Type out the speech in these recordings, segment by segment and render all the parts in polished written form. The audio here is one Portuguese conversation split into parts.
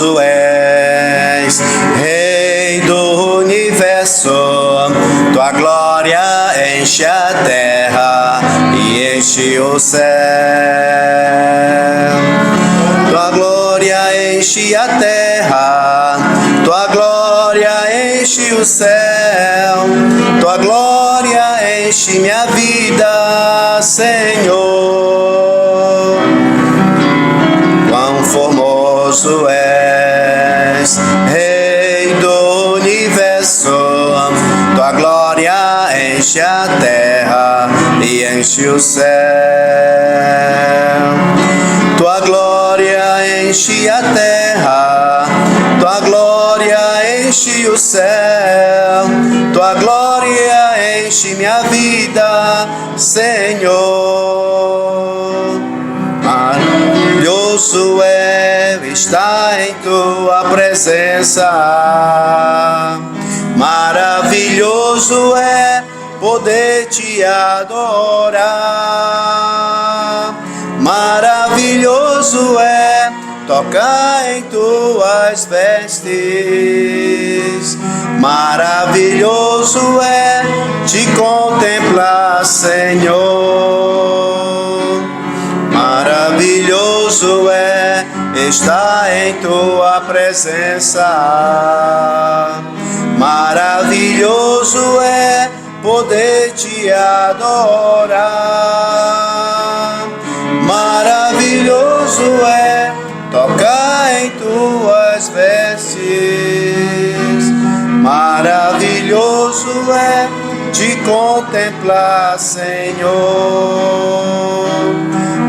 glorioso és, Rei do universo, tua glória enche a terra e enche o céu. Tua glória enche a terra, tua glória enche o céu, tua glória enche minha vida, Senhor. Quão formoso és, Rei do universo, tua glória enche a terra e enche o céu. Tua glória enche a terra, tua glória enche o céu, tua glória enche minha vida, Senhor. Maravilhoso é estar em tua presença, maravilhoso é poder te adorar, maravilhoso é tocar em tuas vestes, maravilhoso é te contemplar, Senhor. Maravilhoso é estar em tua presença, maravilhoso é poder te adorar, maravilhoso é tocar em tuas vestes, maravilhoso é te contemplar, Senhor.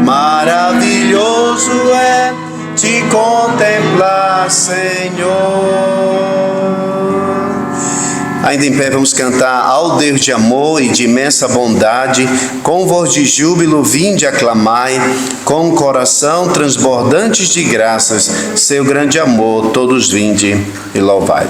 Maravilhoso é te contemplar, Senhor. Ainda em pé vamos cantar ao Deus de amor e de imensa bondade, com voz de júbilo vinde aclamai, com coração transbordantes de graças, seu grande amor todos vinde e louvai.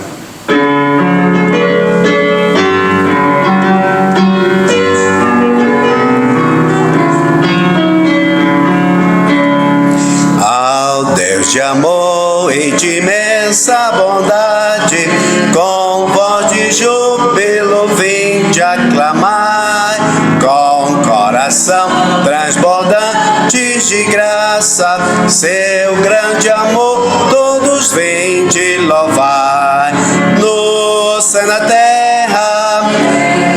De amor e de imensa bondade, com voz de júbilo vinde aclamar, com coração transbordante de graça, seu grande amor todos vinde louvar. No céu na terra,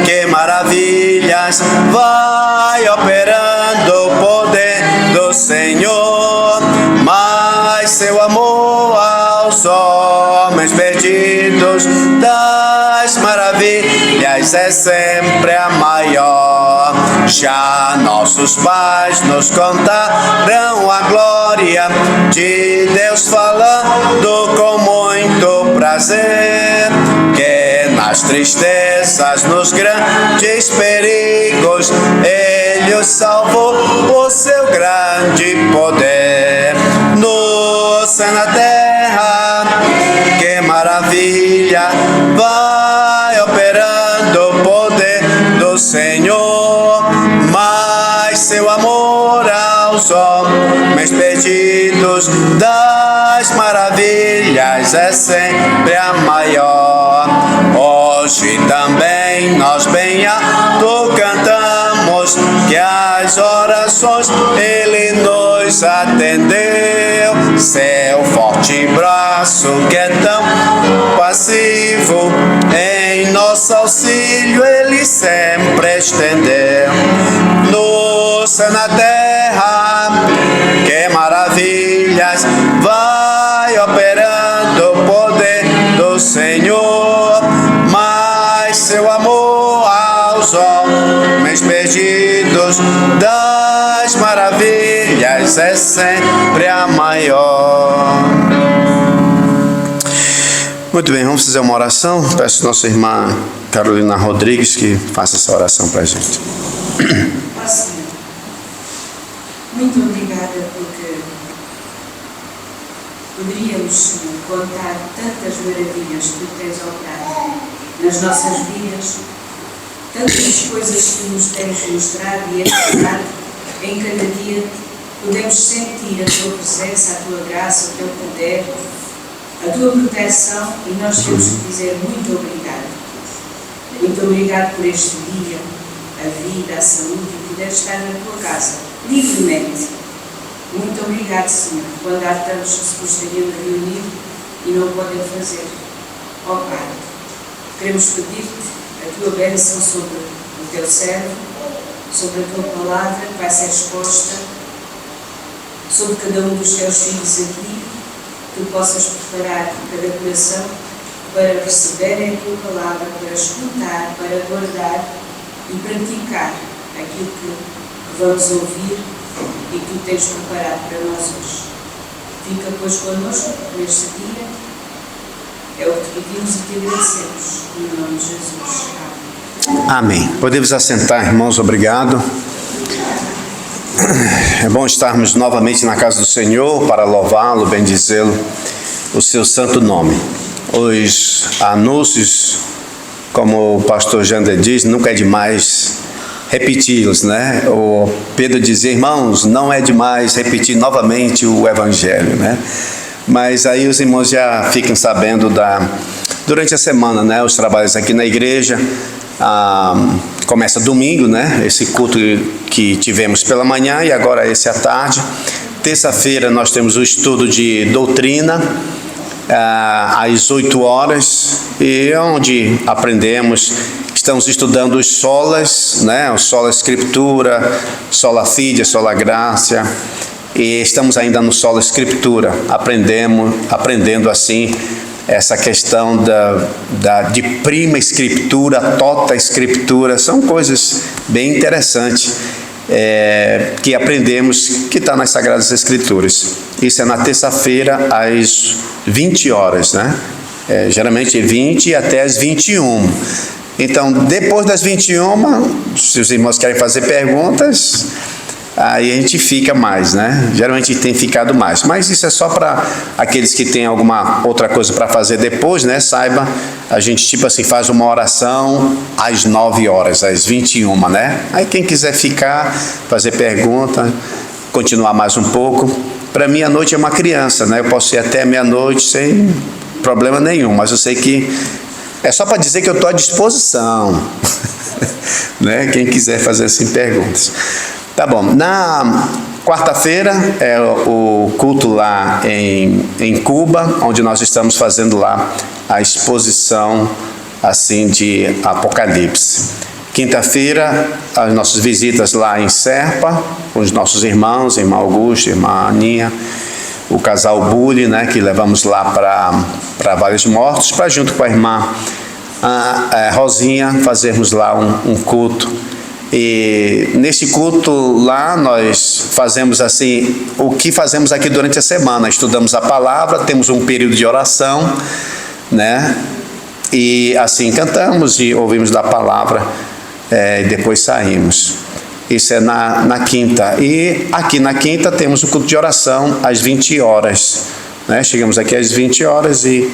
que maravilhas vai operando o poder do Senhor, mas seu amor aos homens perdidos das maravilhas é sempre a maior. Já nossos pais nos contaram a glória de Deus falando com muito prazer, que nas tristezas, nos grandes perigos, Ele os salvou por seu grande poder. No céu na terra, que maravilha, vai operando o poder do Senhor, mas seu amor aos homens perdidos das maravilhas é sempre a maior. Hoje também nós bem-ato cantamos, que as orações Ele nos atendeu, seu forte braço que é tão passivo, em nosso auxílio Ele sempre estendeu. No céu na terra, que maravilhas, vai operando o poder do Senhor, mas seu amor aos homens perdidos das maravilhas é sempre a maior. Muito bem, vamos fazer uma oração. Peço a nossa irmã Carolina Rodrigues que faça essa oração para a gente. Muito obrigada, porque poderíamos contar tantas maravilhas que tu tens operado nas nossas vidas, tantas coisas que nos tens mostrado e ensinado. Em cada dia podemos sentir a tua presença, a tua graça, o teu poder, a tua proteção, e nós temos que dizer muito obrigado. Muito obrigado por este dia, a vida, a saúde e poder estar na tua casa, livremente. Muito obrigado, Senhor, quando há tantos que se gostariam de reunir e não podem fazer. Ó Pai, queremos pedir-te a tua bênção sobre o teu servo, sobre a tua palavra que vai ser exposta, sobre cada um dos teus filhos aqui, que tu possas preparar cada coração para receberem a tua palavra, para escutar, para guardar e praticar aquilo que vamos ouvir e que tu tens preparado para nós hoje. Fica, pois, connosco neste dia. É o que te pedimos e te agradecemos. Em nome de Jesus. Amém. Podemos assentar, irmãos, obrigado. É bom estarmos novamente na casa do Senhor para louvá-lo, bendizê-lo, o seu santo nome. Os anúncios, como o pastor Jander diz, nunca é demais repeti-los, né? O Pedro dizia, irmãos, não é demais repetir novamente o evangelho, né? Mas aí os irmãos já ficam sabendo durante a semana, né? Os trabalhos aqui na igreja. Começa domingo, né? Esse culto que tivemos pela manhã e agora esse à tarde. Terça-feira nós temos o estudo de doutrina às 8 horas, e onde aprendemos, estamos estudando os solas, né? O sola escritura, sola fide, sola gracia, e estamos ainda no sola escritura, aprendendo assim essa questão de prima escritura, tota escritura. São coisas bem interessantes que aprendemos, que está nas Sagradas Escrituras. Isso é na terça-feira às 20 horas, né? Geralmente 20 até às 21. Então, depois das 21, se os irmãos querem fazer perguntas, aí a gente fica mais, né? Geralmente tem ficado mais, mas isso é só para aqueles que têm alguma outra coisa para fazer depois, né? Saiba, a gente tipo assim faz uma oração às 9 horas, às 21, né? Aí quem quiser ficar, fazer pergunta, continuar mais um pouco. Para mim a noite é uma criança, né? Eu posso ir até meia-noite sem problema nenhum, mas eu sei que é só para dizer que eu estou à disposição, né? Quem quiser fazer assim perguntas. Tá bom, na quarta-feira é o culto lá em Cuba, onde nós estamos fazendo lá a exposição assim de Apocalipse. Quinta-feira, as nossas visitas lá em Serpa, com os nossos irmãos, irmã Augusto, irmã Aninha, o casal Bulli, né, que levamos lá para Vales Mortos, para junto com a irmã Rosinha fazermos lá um culto. E nesse culto lá nós fazemos assim, o que fazemos aqui durante a semana, estudamos a palavra, temos um período de oração, né? E assim cantamos e ouvimos da palavra, e depois saímos. Isso é na quinta. E aqui na quinta temos o culto de oração às 20 horas, né? Chegamos aqui às 20 horas e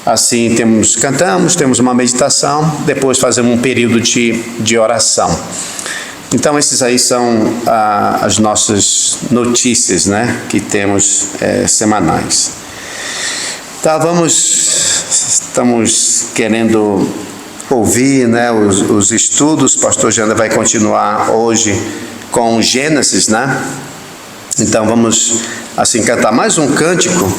assim cantamos, temos uma meditação, depois fazemos um período de oração. Então esses aí são as nossas notícias, né, que temos semanais. Tá, estamos querendo ouvir, né, os estudos. O pastor Jana vai continuar hoje com Gênesis, né? Então vamos assim cantar mais um cântico.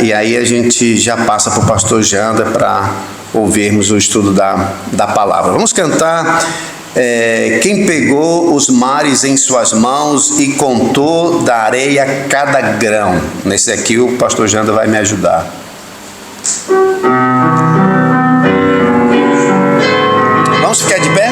E aí a gente já passa para o pastor Janda para ouvirmos o estudo da palavra. Vamos cantar quem pegou os mares em suas mãos e contou da areia cada grão. Nesse aqui o pastor Janda vai me ajudar. Vamos ficar de pé?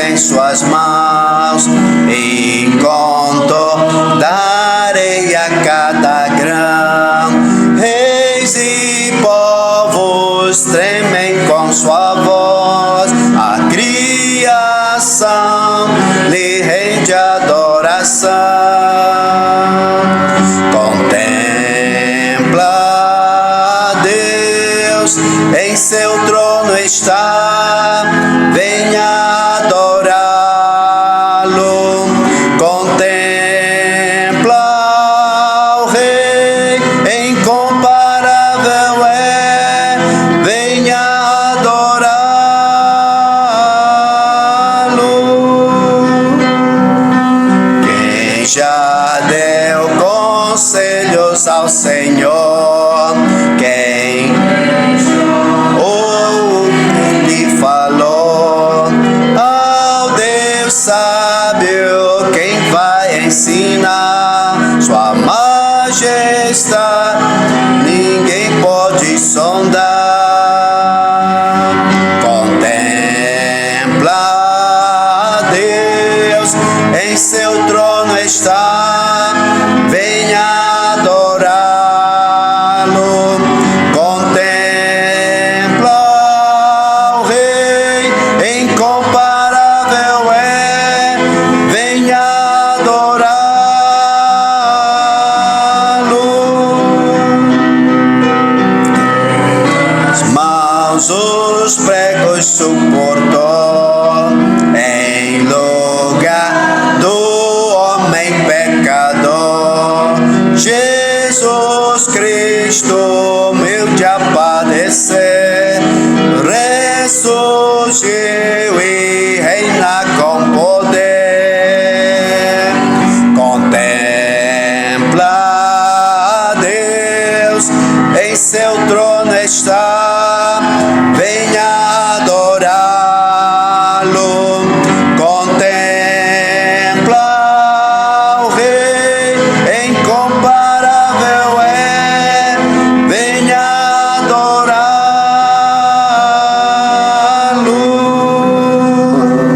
Em suas mãos e contou da areia cada grão. Reis e povos tremem com sua voz, a criação lhe voz ao Senhor. Quem lhe falou ao Deus sábio, quem vai ensinar sua majestade, ninguém pode sondar. Contempla Deus, em seu trono está, venha adorá-lo. Contempla o Rei, incomparável é, venha adorá-lo. As mãos os pregos suportou em lugar do homem pecador. Jesus Cristo, humilde a padecer, ressurgiu e reina com poder. Contempla Deus, em seu trono está, venha adorá-lo. Contempla o Rei, incomparável é, venha adorá-lo.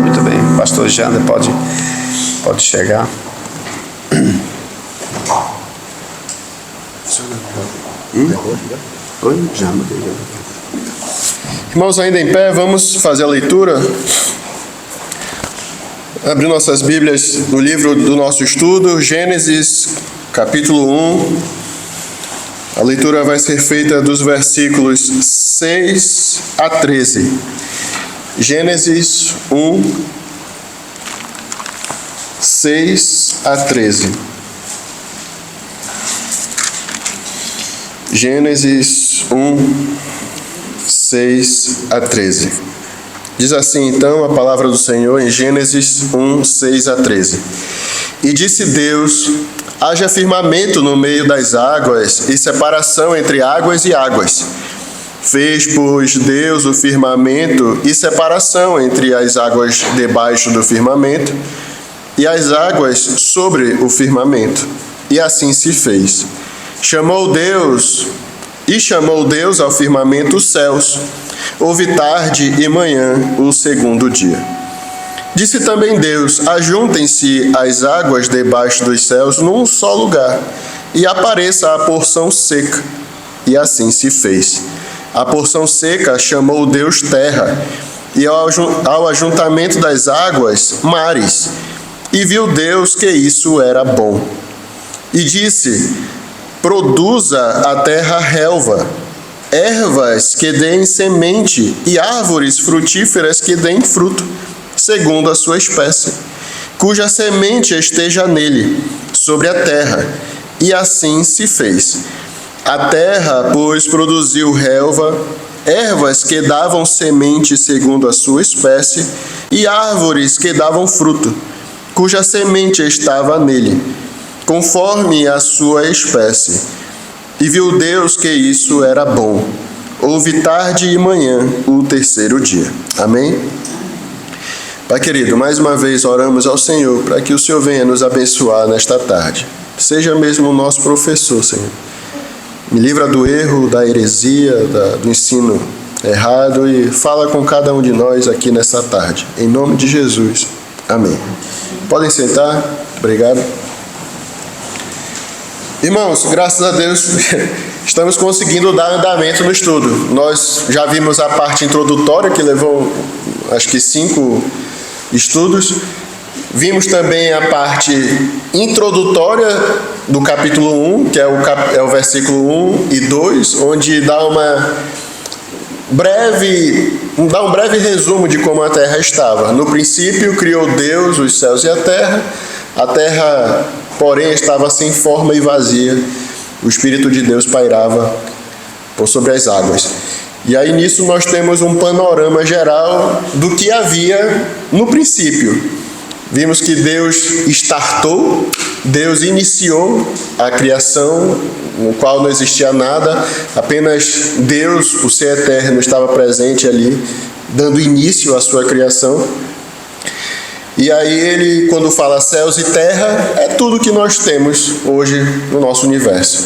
Muito bem, pastor Jander, pode chegar. Oi, já. Irmãos, ainda em pé, vamos fazer a leitura. Abrir nossas Bíblias no livro do nosso estudo, Gênesis, capítulo 1. A leitura vai ser feita dos versículos 6 a 13. Gênesis 1, 6 a 13. Gênesis 1, 6 a 13. Diz assim, então, a palavra do Senhor em Gênesis 1, 6 a 13. E disse Deus: haja firmamento no meio das águas e separação entre águas e águas. Fez, pois, Deus o firmamento e separação entre as águas debaixo do firmamento e as águas sobre o firmamento. E assim se fez. Chamou Deus ao firmamento os céus. Houve tarde e manhã o segundo dia. Disse também Deus: ajuntem-se as águas debaixo dos céus num só lugar, e apareça a porção seca. E assim se fez. A porção seca chamou Deus terra, e ao ajuntamento das águas, mares. E viu Deus que isso era bom. E disse: produza a terra relva, ervas que deem semente e árvores frutíferas que deem fruto, segundo a sua espécie, cuja semente esteja nele, sobre a terra. E assim se fez. A terra, pois, produziu relva, ervas que davam semente segundo a sua espécie, e árvores que davam fruto, cuja semente estava nele, conforme a sua espécie. E viu Deus que isso era bom. Houve tarde e manhã o terceiro dia. Amém? Pai querido, mais uma vez oramos ao Senhor para que o Senhor venha nos abençoar nesta tarde. Seja mesmo o nosso professor, Senhor. Me livra do erro, da heresia, do ensino errado e fala com cada um de nós aqui nesta tarde. Em nome de Jesus. Amém. Podem sentar. Obrigado. Irmãos, graças a Deus, estamos conseguindo dar andamento no estudo. Nós já vimos a parte introdutória, que levou, acho que 5 estudos. Vimos também a parte introdutória do capítulo 1, que é o versículo 1 e 2, onde dá um breve resumo de como a terra estava. No princípio, criou Deus os céus e a terra, porém, estava sem forma e vazia. O Espírito de Deus pairava por sobre as águas. E aí nisso nós temos um panorama geral do que havia no princípio. Vimos que Deus startou, Deus iniciou a criação no qual não existia nada, apenas Deus, o ser eterno, estava presente ali, dando início à sua criação. E aí ele, quando fala céus e terra, é tudo que nós temos hoje no nosso universo.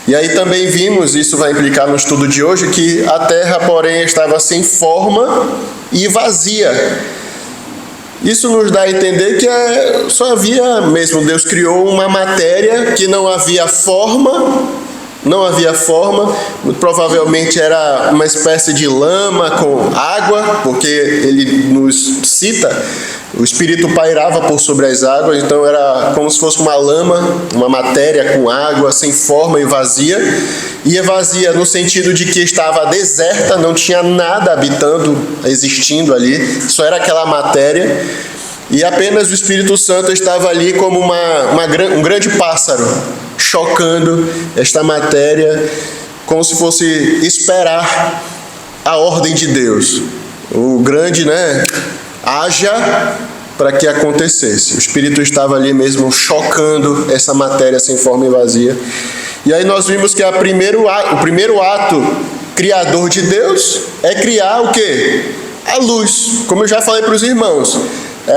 E aí também vimos, isso vai implicar no estudo de hoje, que a terra, porém, estava sem forma e vazia. Isso nos dá a entender que só havia mesmo, Deus criou uma matéria que não havia forma, muito provavelmente era uma espécie de lama com água, porque ele nos cita, o Espírito pairava por sobre as águas, então era como se fosse uma lama, uma matéria com água, sem forma e vazia vazia no sentido de que estava deserta, não tinha nada habitando, existindo ali, só era aquela matéria, e apenas o Espírito Santo estava ali como um grande pássaro, chocando esta matéria, como se fosse esperar a ordem de Deus. O grande, haja para que acontecesse. O Espírito estava ali mesmo chocando essa matéria sem forma e vazia. E aí nós vimos que o primeiro ato criador de Deus é criar o quê? A luz. Como eu já falei para os irmãos,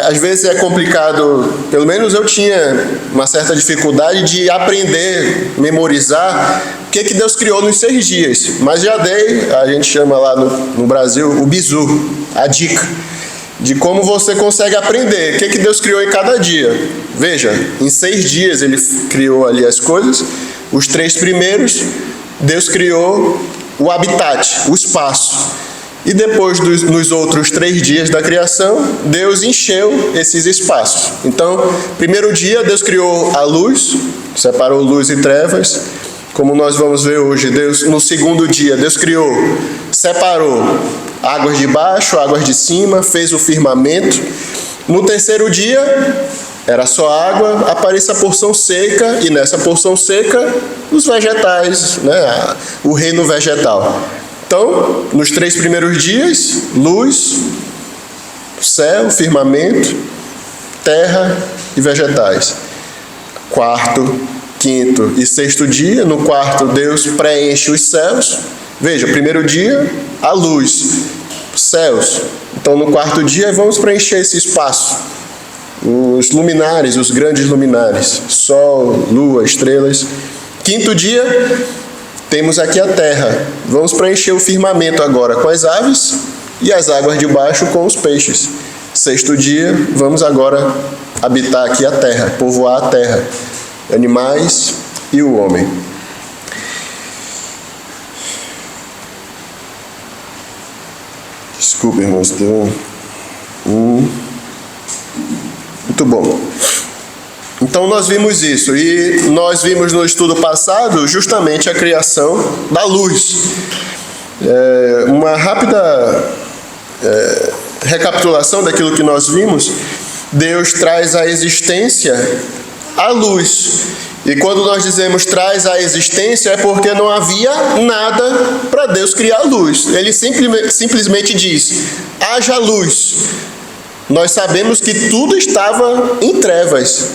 às vezes é complicado, pelo menos eu tinha uma certa dificuldade de aprender, memorizar o que Deus criou nos 6 dias. Mas já dei, a gente chama lá no Brasil, o bizu, a dica de como você consegue aprender o que Deus criou em cada dia. Veja, em 6 dias ele criou ali as coisas. Os 3 primeiros, Deus criou o habitat, o espaço. E depois nos outros 3 dias da criação, Deus encheu esses espaços. Então, primeiro dia, Deus criou a luz, separou luz e trevas. Como nós vamos ver hoje, no segundo dia, Deus separou águas de baixo, águas de cima, fez o firmamento. No terceiro dia, era só água, aparece a porção seca, e nessa porção seca, os vegetais, o reino vegetal. Então, nos 3 primeiros dias, luz, céu, firmamento, terra e vegetais. 4º, 5º e 6º dia, no 4º Deus preenche os céus. Veja, primeiro dia, a luz, céus. Então, no 4º dia, vamos preencher esse espaço. Os luminares, os grandes luminares, sol, lua, estrelas. 5º dia, temos aqui a terra. Vamos preencher o firmamento agora com as aves e as águas de baixo com os peixes. 6º dia, vamos agora habitar aqui a terra, povoar a terra, animais e o homem. Desculpe, irmãos, deu muito bom. Então nós vimos isso, e nós vimos no estudo passado justamente a criação da luz. Uma rápida recapitulação daquilo que nós vimos. Deus traz à existência a luz. E quando nós dizemos traz à existência, é porque não havia nada para Deus criar a luz. Ele simplesmente diz, haja luz. Nós sabemos que tudo estava em trevas,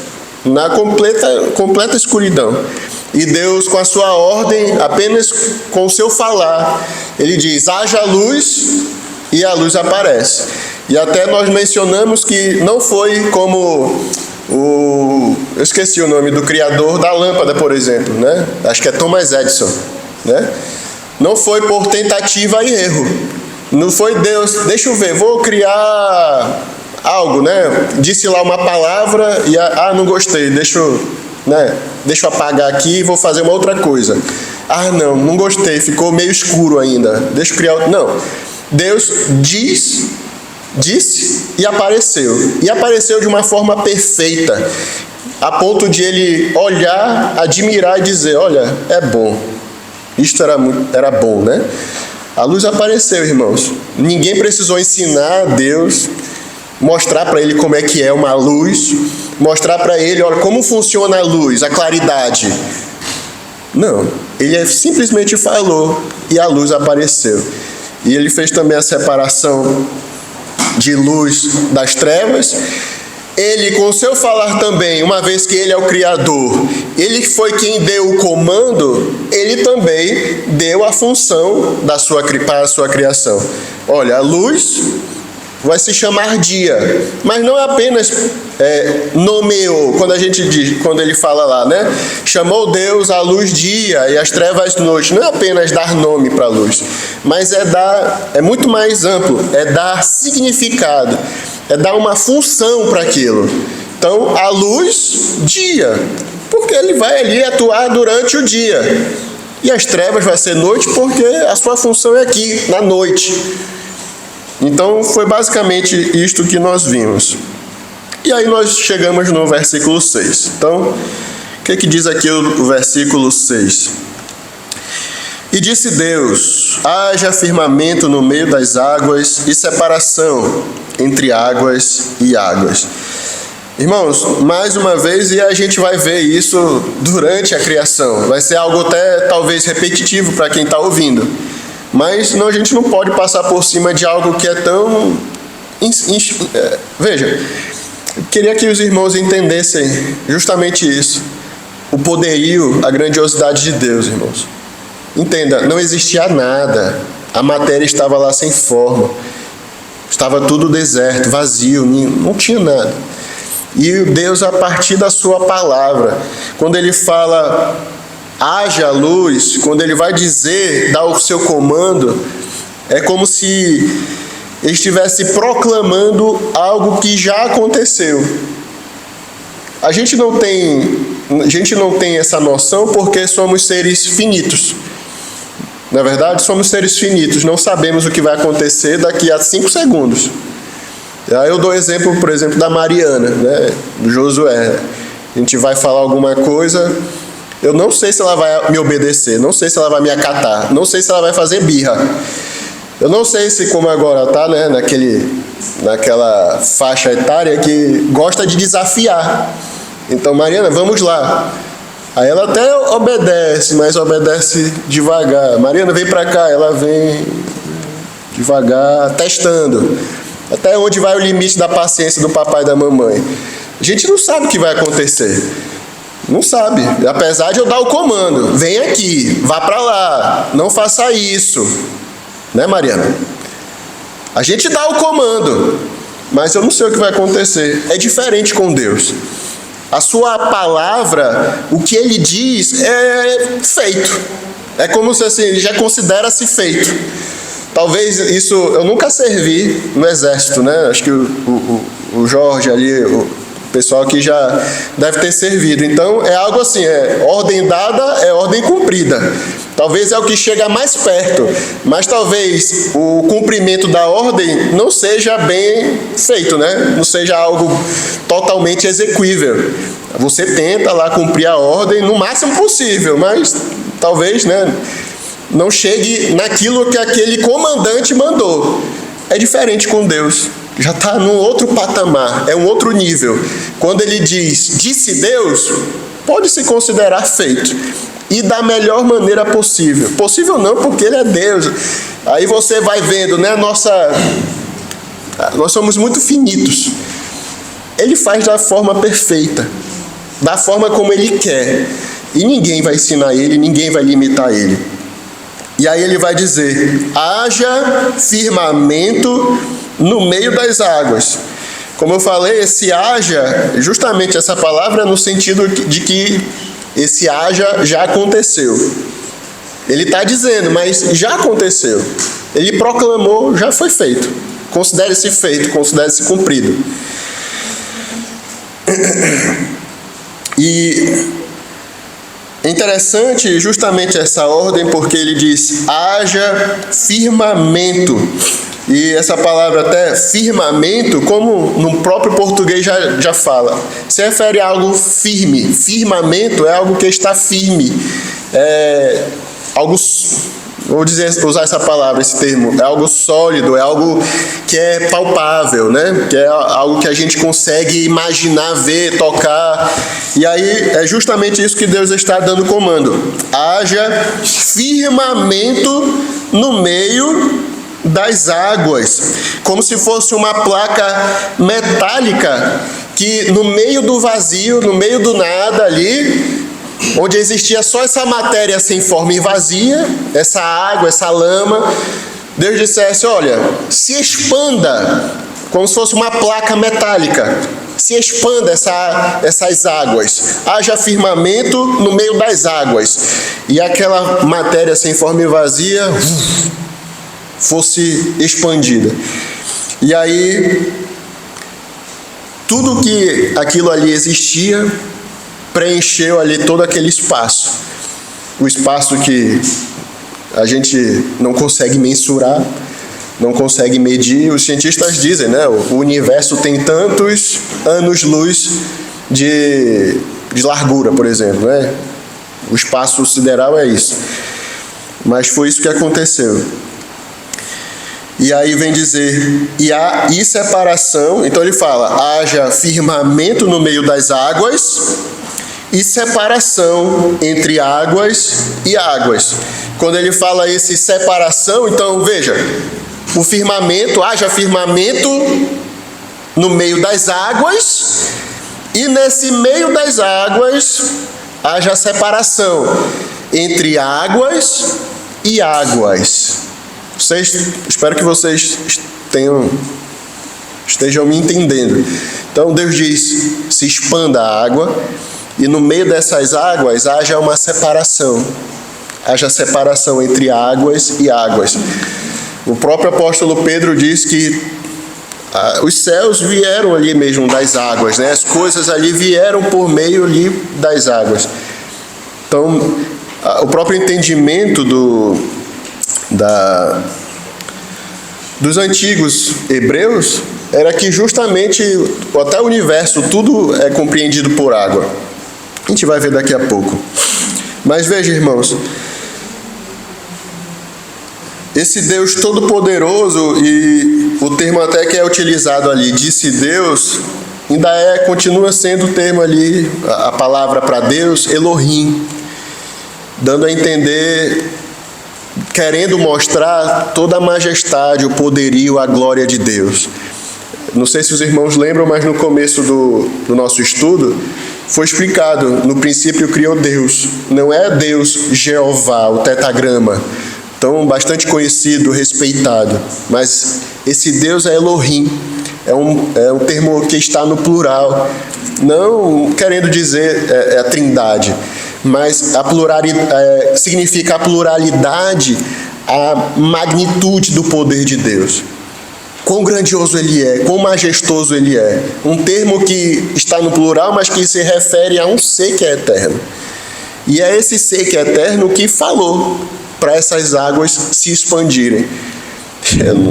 na completa escuridão. E Deus, com a sua ordem, apenas com o seu falar, ele diz, haja luz, e a luz aparece. E até nós mencionamos que não foi como eu esqueci o nome do criador da lâmpada, por exemplo, Acho que é Thomas Edison, Não foi por tentativa e erro. Não foi Deus, deixa eu ver, vou criar algo, Disse lá uma palavra e não gostei, deixa eu apagar aqui e vou fazer uma outra coisa. Não gostei, ficou meio escuro ainda. Deixa eu criar. Não. Deus disse e apareceu. E apareceu de uma forma perfeita, a ponto de ele olhar, admirar e dizer, olha, é bom. Isto era bom, A luz apareceu, irmãos. Ninguém precisou ensinar a Deus, mostrar para ele como é que é uma luz, mostrar para ele, olha, como funciona a luz, a claridade. Não, ele simplesmente falou e a luz apareceu. E ele fez também a separação de luz das trevas. ele, com o seu falar também, uma vez que ele é o Criador, ele foi quem deu o comando, ele também deu a função para a sua criação. Olha, a luz vai se chamar dia, mas não é apenas nomeou, quando ele fala lá, né? Chamou Deus a luz dia e as trevas noite. Não é apenas dar nome para a luz, mas é muito mais amplo, é dar significado, é dar uma função para aquilo. Então, a luz, dia, porque ele vai ali atuar durante o dia. E as trevas vai ser noite, porque a sua função é aqui, na noite. Então, foi basicamente isto que nós vimos. E aí nós chegamos no versículo 6. Então, o que diz aqui o versículo 6? E disse Deus: haja firmamento no meio das águas e separação entre águas e águas. Irmãos, mais uma vez, e a gente vai ver isso durante a criação. Vai ser algo até talvez repetitivo para quem está ouvindo. Mas a gente não pode passar por cima de algo que é tão... Veja, eu queria que os irmãos entendessem justamente isso. O poderio, a grandiosidade de Deus, irmãos. Entenda, não existia nada. A matéria estava lá sem forma. Estava tudo deserto, vazio, não tinha nada. E Deus, a partir da sua palavra, quando ele fala... haja luz, quando ele vai dizer, dar o seu comando, é como se ele estivesse proclamando algo que já aconteceu. A gente não tem essa noção porque somos seres finitos. Na verdade, somos seres finitos, não sabemos o que vai acontecer daqui a 5 segundos. Aí eu dou exemplo, por exemplo, da Mariana, né? Do Josué. A gente vai falar alguma coisa... eu não sei se ela vai me obedecer, não sei se ela vai me acatar, não sei se ela vai fazer birra. Eu não sei se, como agora está, né, naquela faixa etária que gosta de desafiar. Então, Mariana, vamos lá. Aí ela até obedece, mas obedece devagar. Mariana, vem para cá, ela vem devagar, testando. Até onde vai o limite da paciência do papai e da mamãe. A gente não sabe o que vai acontecer. Não sabe, apesar de eu dar o comando, vem aqui, vá para lá, não faça isso, né, Mariana? A gente dá o comando, mas eu não sei o que vai acontecer. É diferente com Deus. A sua palavra, o que ele diz é feito. É como se assim, ele já considera-se feito. Talvez isso, eu nunca servi no exército, né? Acho que o Jorge ali, o pessoal aqui já deve ter servido. Então, é algo assim, ordem dada é ordem cumprida. Talvez é o que chega mais perto, mas talvez o cumprimento da ordem não seja bem feito, né? Não seja algo totalmente execuível. Você tenta lá cumprir a ordem no máximo possível, mas talvez, né, não chegue naquilo que aquele comandante mandou. É diferente com Deus. Já está num outro patamar, é um outro nível. Quando ele diz, disse Deus, pode se considerar feito. E da melhor maneira possível. Possível não, porque ele é Deus. Aí você vai vendo, né, nós somos muito finitos. Ele faz da forma perfeita, da forma como ele quer. E ninguém vai ensinar ele, ninguém vai limitar ele. E aí ele vai dizer, haja firmamento no meio das águas. Como eu falei, esse haja, justamente essa palavra no sentido de que esse haja já aconteceu. Ele está dizendo, mas já aconteceu. Ele proclamou, já foi feito. Considere-se feito, considere-se cumprido. E é interessante justamente essa ordem, porque ele diz, haja firmamento. E essa palavra até firmamento, como no próprio português já fala, se refere a algo firme. Firmamento é algo que está firme. É algo, usar essa palavra, esse termo, é algo sólido, é algo que é palpável, né? Que é algo que a gente consegue imaginar, ver, tocar. E aí é justamente isso que Deus está dando comando. Haja firmamento no meio das águas, como se fosse uma placa metálica que no meio do vazio, no meio do nada ali, onde existia só essa matéria sem forma e vazia, essa água, essa lama, Deus dissesse: olha, se expanda, como se fosse uma placa metálica, se expanda essas águas, haja firmamento no meio das águas, e aquela matéria sem forma e vazia fosse expandida. E aí, tudo que aquilo ali existia, preencheu ali todo aquele espaço. O espaço que a gente não consegue mensurar, não consegue medir. Os cientistas dizem, né? O universo tem tantos anos-luz de largura, por exemplo, né? O espaço sideral é isso. Mas foi isso que aconteceu. E aí vem dizer, e separação. Então ele fala: haja firmamento no meio das águas e separação entre águas e águas. Quando ele fala esse separação, então veja, o firmamento, haja firmamento no meio das águas, e nesse meio das águas haja separação entre águas e águas. Espero que vocês estejam me entendendo. Então Deus diz: se expanda a água, e no meio dessas águas haja uma separação. Haja separação entre águas e águas. O próprio apóstolo Pedro diz que os céus vieram ali mesmo das águas, né? As coisas ali vieram por meio ali das águas. Então, o próprio entendimento dos antigos hebreus era que justamente até o universo tudo é compreendido por água. A gente vai ver daqui a pouco. Mas veja, irmãos, esse Deus todo-poderoso, e o termo até que é utilizado ali, disse Deus, ainda continua sendo o termo ali, a palavra para Deus, Elohim, dando a entender, querendo mostrar toda a majestade, o poderio, a glória de Deus. Não sei se os irmãos lembram, mas no começo do nosso estudo foi explicado: no princípio criou Deus. Não é Deus Jeová, o tetagrama, tão bastante conhecido, respeitado, mas esse Deus é Elohim, é um termo que está no plural, não querendo dizer a trindade, mas a pluralidade, significa a pluralidade, a magnitude do poder de Deus. Quão grandioso Ele é, quão majestoso Ele é. Um termo que está no plural, mas que se refere a um ser que é eterno. E é esse ser que é eterno que falou para essas águas se expandirem.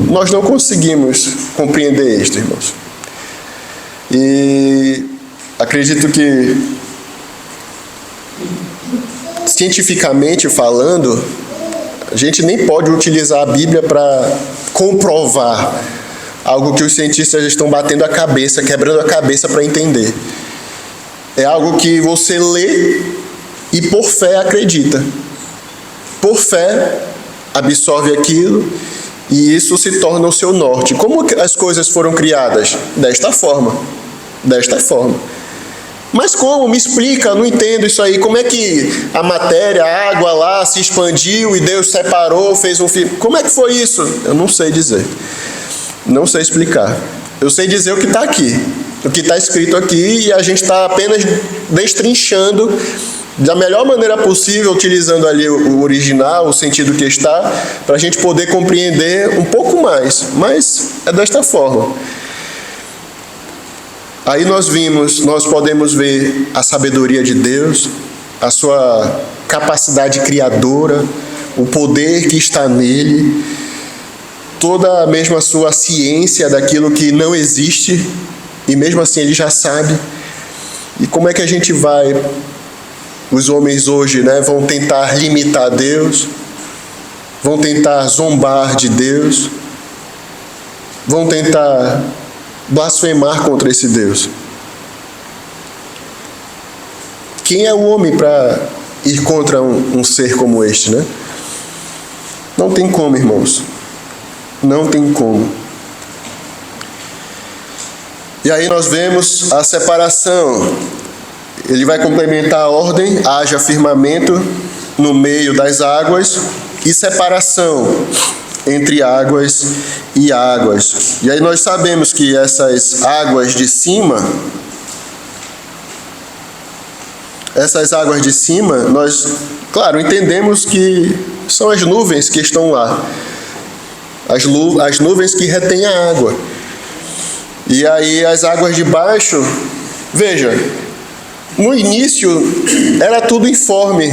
Nós não conseguimos compreender isto, irmãos. E acredito que, cientificamente falando, a gente nem pode utilizar a Bíblia para comprovar algo que os cientistas estão batendo a cabeça, quebrando a cabeça para entender. É algo que você lê e por fé acredita. Por fé absorve aquilo e isso se torna o seu norte. Como as coisas foram criadas? Desta forma. Desta forma. Mas como? Me explica, não entendo isso aí. Como é que a matéria, a água lá se expandiu e Deus separou, fez um filho? Como é que foi isso? Eu não sei dizer. Não sei explicar. Eu sei dizer o que está aqui. O que está escrito aqui, e a gente está apenas destrinchando da melhor maneira possível, utilizando ali o original, o sentido que está, para a gente poder compreender um pouco mais. Mas é desta forma. Aí nós podemos ver a sabedoria de Deus, a sua capacidade criadora, o poder que está nele, toda a mesma sua ciência daquilo que não existe, e mesmo assim ele já sabe. E como é que a gente vai, os homens hoje, né, vão tentar limitar Deus, vão tentar zombar de Deus, vão tentar blasfemar contra esse Deus. Quem é o homem para ir contra um ser como este, né? Não tem como, irmãos. Não tem como. E aí nós vemos a separação. Ele vai complementar a ordem: haja firmamento no meio das águas e separação entre águas e águas. E aí nós sabemos que essas águas de cima, nós, claro, entendemos que são as nuvens que estão lá. As nuvens que retêm a água. E aí as águas de baixo, veja, no início era tudo informe.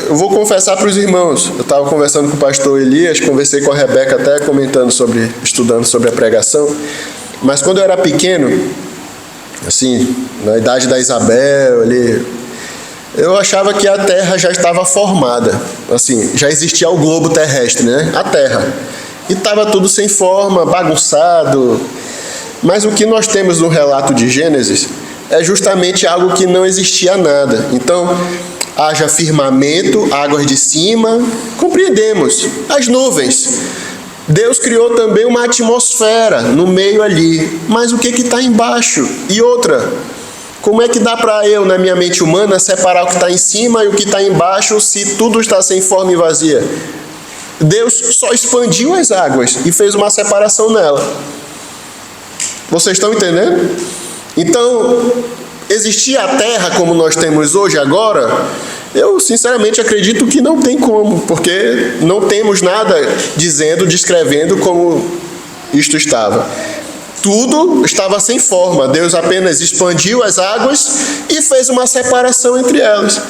Eu vou confessar para os irmãos, eu estava conversando com o pastor Elias, conversei com a Rebeca até estudando sobre a pregação, mas quando eu era pequeno, assim, na idade da Isabel, eu achava que a Terra já estava formada, assim, já existia o globo terrestre, né? A Terra. E estava tudo sem forma, bagunçado. Mas o que nós temos no relato de Gênesis é justamente algo que não existia nada. Então, haja firmamento, águas de cima, compreendemos, as nuvens. Deus criou também uma atmosfera no meio ali, mas o que está embaixo? E outra, como é que dá para eu, na minha mente humana, separar o que está em cima e o que está embaixo se tudo está sem forma e vazia? Deus só expandiu as águas e fez uma separação nela. Vocês estão entendendo? Então, existia a terra como nós temos hoje agora? Eu sinceramente acredito que não tem como, porque não temos nada descrevendo como isto estava. Tudo estava sem forma. Deus apenas expandiu as águas e fez uma separação entre elas.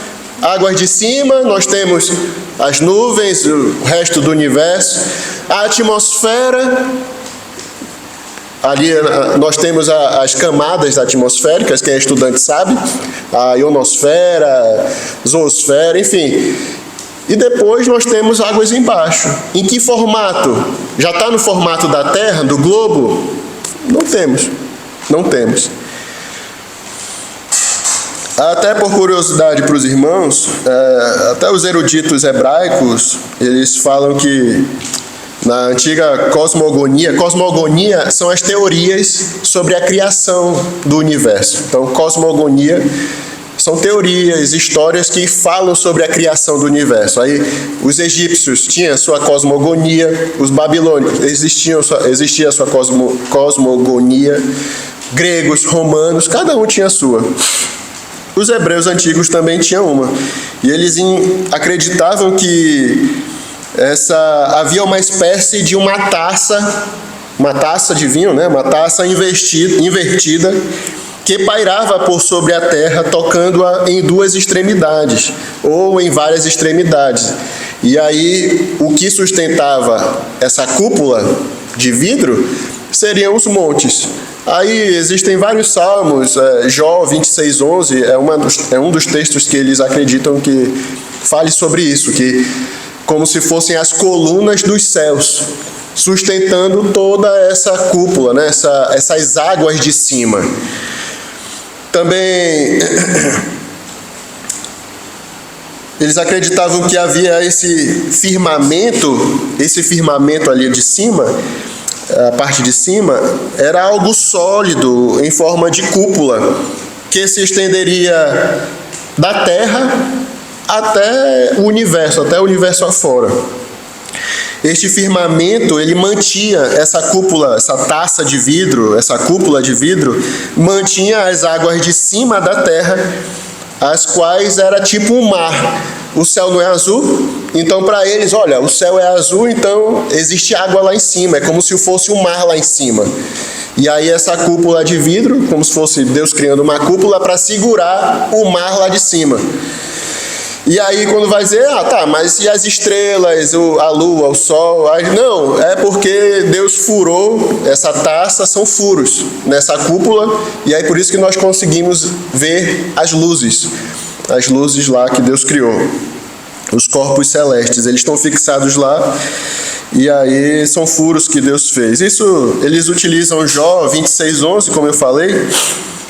Águas de cima, nós temos as nuvens, o resto do universo, a atmosfera. Ali nós temos as camadas atmosféricas, quem é estudante sabe, a ionosfera, zoosfera, enfim. E depois nós temos águas embaixo. Em que formato? Já está no formato da Terra, do globo? Não temos. Até por curiosidade para os irmãos, até os eruditos hebraicos, eles falam que na antiga cosmogonia são as teorias sobre a criação do universo. Então, cosmogonia são teorias, histórias que falam sobre a criação do universo. Aí, os egípcios tinham sua cosmogonia, os babilônicos existia a sua cosmogonia, gregos, romanos, cada um tinha a sua. Os hebreus antigos também tinham uma. E eles acreditavam que havia uma espécie de uma taça de vinho, né? Uma taça invertida, que pairava por sobre a terra, tocando-a em duas extremidades, ou em várias extremidades. E aí, o que sustentava essa cúpula de vidro seriam os montes. Aí existem vários salmos, Jó 26:11 é um dos textos que eles acreditam que fale sobre isso, que como se fossem as colunas dos céus, sustentando toda essa cúpula, né? Essas águas de cima. Também eles acreditavam que havia esse firmamento ali de cima, a parte de cima, era algo sólido, em forma de cúpula, que se estenderia da terra até o universo afora. Este firmamento, ele mantinha essa cúpula, essa taça de vidro, essa cúpula de vidro, mantinha as águas de cima da terra, as quais era tipo um mar. O céu não é azul, então para eles, olha, o céu é azul, então existe água lá em cima, é como se fosse um mar lá em cima. E aí essa cúpula de vidro, como se fosse Deus criando uma cúpula para segurar o mar lá de cima. E aí quando vai dizer, mas e as estrelas, a lua, o sol? Aí, não, é porque Deus furou essa taça, são furos nessa cúpula, e aí por isso que nós conseguimos ver as luzes lá que Deus criou. Os corpos celestes, eles estão fixados lá, e aí são furos que Deus fez. Isso, eles utilizam Jó 26:11, como eu falei,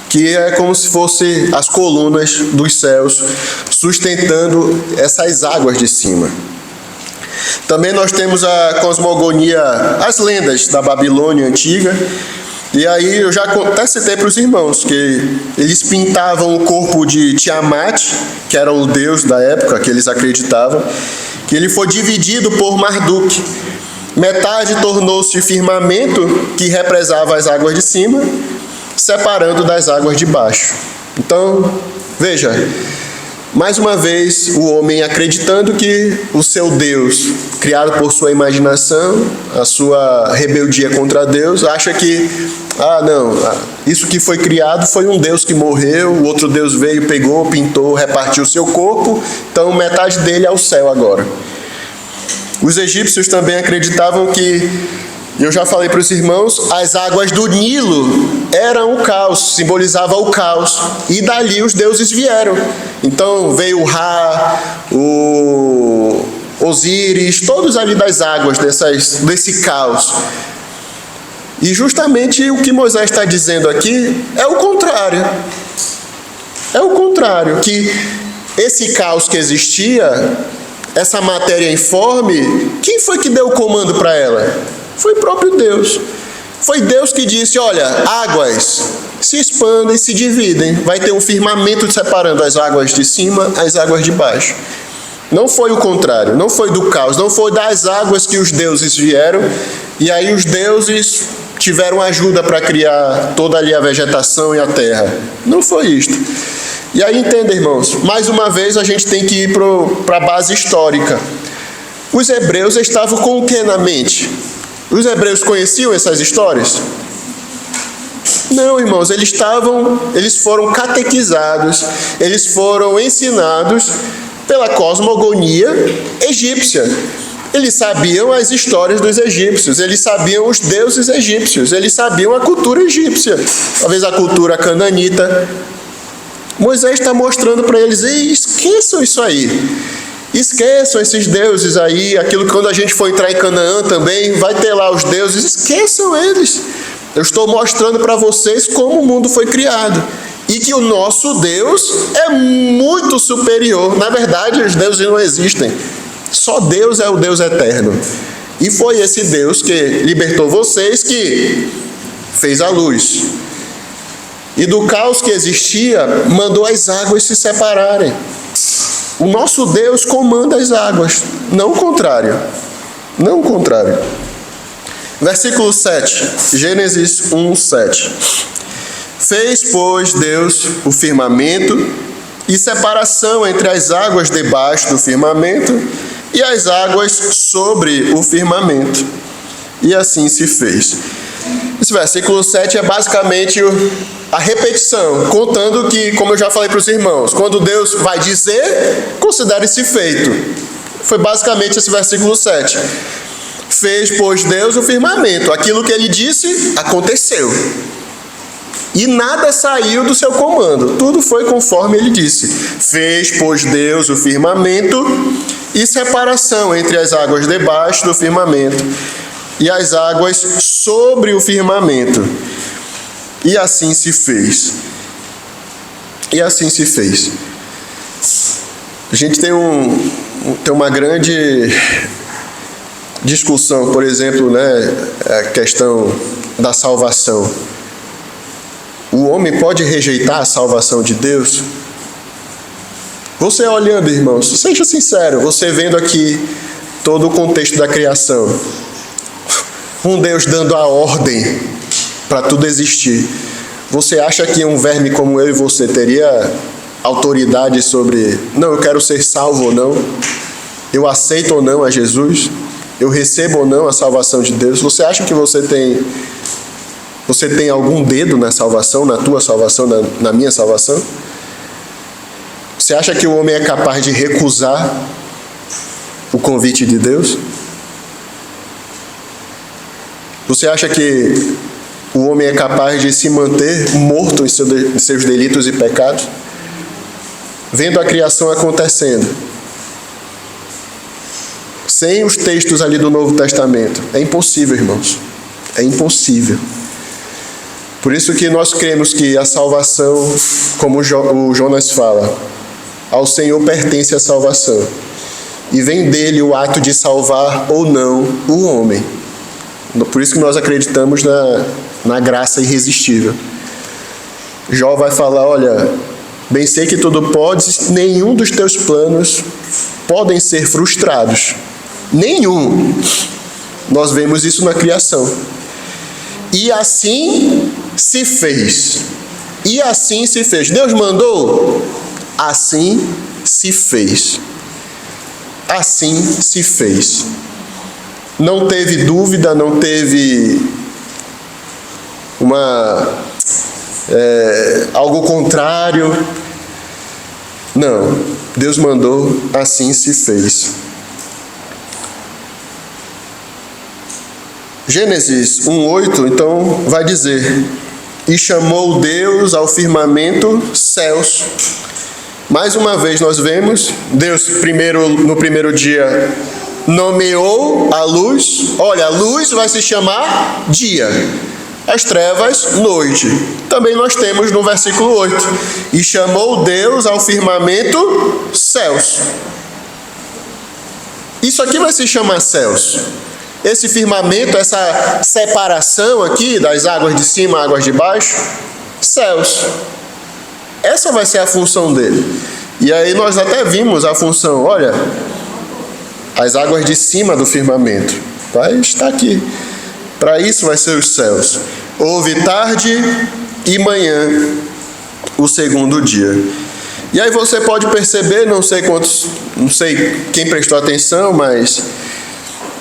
que é como se fosse as colunas dos céus sustentando essas águas de cima. Também nós temos a cosmogonia, as lendas da Babilônia antiga, E aí eu já até citei para os irmãos que eles pintavam o corpo de Tiamat, que era o deus da época que eles acreditavam, que ele foi dividido por Marduk. Metade tornou-se firmamento, que represava as águas de cima, separando das águas de baixo. Então, veja, mais uma vez, o homem acreditando que o seu Deus, criado por sua imaginação, a sua rebeldia contra Deus, acha que, isso que foi criado foi um Deus que morreu, o outro Deus veio, pegou, pintou, repartiu o seu corpo, então metade dele é o céu agora. Os egípcios também acreditavam que, eu já falei para os irmãos, as águas do Nilo eram o caos, simbolizava o caos, e dali os deuses vieram. Então veio o Ra, o Osíris, todos ali das águas, desse caos. E justamente o que Moisés está dizendo aqui é o contrário. É o contrário, que esse caos que existia, essa matéria informe, quem foi que deu o comando para ela? Foi o próprio Deus. Foi Deus que disse, olha, águas se expandem, se dividem. Vai ter um firmamento separando as águas de cima, as águas de baixo. Não foi o contrário, não foi do caos, não foi das águas que os deuses vieram, e aí os deuses tiveram ajuda para criar toda ali a vegetação e a terra. Não foi isto. E aí entenda, irmãos, mais uma vez a gente tem que ir para a base histórica. Os hebreus estavam com o que na mente? Os hebreus conheciam essas histórias? Não, irmãos, eles foram catequizados, eles foram ensinados pela cosmogonia egípcia. Eles sabiam as histórias dos egípcios, eles sabiam os deuses egípcios, eles sabiam a cultura egípcia, talvez a cultura cananita. Moisés está mostrando para eles, esqueçam isso aí. Esqueçam esses deuses aí, aquilo que quando a gente for entrar em Canaã também, vai ter lá os deuses, esqueçam eles. Eu estou mostrando para vocês como o mundo foi criado. E que o nosso Deus é muito superior. Na verdade, os deuses não existem. Só Deus é o Deus eterno. E foi esse Deus que libertou vocês, que fez a luz. E do caos que existia, mandou as águas se separarem. O nosso Deus comanda as águas, não o contrário. Não o contrário. Versículo 7, Gênesis 1, 7. Fez, pois, Deus o firmamento e separação entre as águas debaixo do firmamento e as águas sobre o firmamento. E assim se fez. Esse versículo 7 é basicamente a repetição, contando que, como eu já falei para os irmãos, quando Deus vai dizer, considere-se feito. Foi basicamente esse versículo 7. Fez, pois, Deus o firmamento. Aquilo que ele disse, aconteceu. E nada saiu do seu comando. Tudo foi conforme ele disse. Fez, pois, Deus o firmamento e separação entre as águas debaixo do firmamento e as águas sobre o firmamento. E assim se fez. E assim se fez. A gente tem uma grande discussão, por exemplo, a questão da salvação. O homem pode rejeitar a salvação de Deus? Você olhando, irmãos, seja sincero, você vendo aqui todo o contexto da criação, um Deus dando a ordem para tudo existir. Você acha que um verme como eu e você teria autoridade sobre, não, eu quero ser salvo ou não? Eu aceito ou não a Jesus? Eu recebo ou não a salvação de Deus? Você acha que você tem algum dedo na salvação, na tua salvação, na minha salvação? Você acha que o homem é capaz de recusar o convite de Deus? Você acha que o homem é capaz de se manter morto em seus delitos e pecados? Vendo a criação acontecendo, sem os textos ali do Novo Testamento. É impossível, irmãos. É impossível. Por isso que nós cremos que a salvação, como o Jonas fala, ao Senhor pertence a salvação. E vem dele o ato de salvar ou não o homem. Por isso que nós acreditamos na graça irresistível. Jó vai falar, olha, bem sei que tudo podes, nenhum dos teus planos podem ser frustrados. Nenhum. Nós vemos isso na criação. E assim se fez. E assim se fez. Deus mandou? Assim se fez. Assim se fez. Não teve dúvida, não teve algo contrário. Não. Deus mandou, assim se fez. Gênesis 1:8, então, vai dizer: e chamou Deus ao firmamento céus. Mais uma vez nós vemos, Deus no primeiro dia nomeou a luz. Olha, a luz vai se chamar dia, as trevas noite. Também nós temos no versículo 8: e chamou Deus ao firmamento céus. Isso aqui vai se chamar céus. Esse firmamento, essa separação aqui das águas de cima, águas de baixo, céus. Essa vai ser a função dele. E aí nós até vimos a função, olha, as águas de cima do firmamento. Vai estar aqui. Para isso vai ser os céus. Houve tarde e manhã, o segundo dia. E aí você pode perceber, não sei quem prestou atenção, mas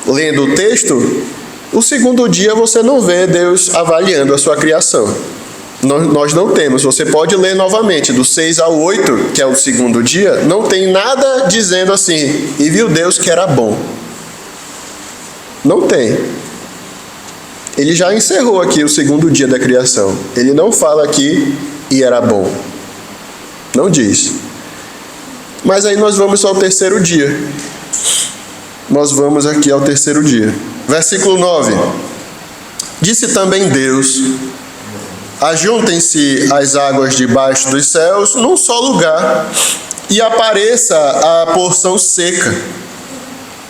lendo o texto, o segundo dia você não vê Deus avaliando a sua criação. Nós não temos. Você pode ler novamente, do 6 ao 8, que é o segundo dia, não tem nada dizendo assim, e viu Deus que era bom. Não tem. Ele já encerrou aqui o segundo dia da criação. Ele não fala aqui, e era bom. Não diz. Mas aí nós vamos ao terceiro dia. Nós vamos aqui ao terceiro dia. Versículo 9. Disse também Deus: ajuntem-se as águas debaixo dos céus num só lugar, e apareça a porção seca.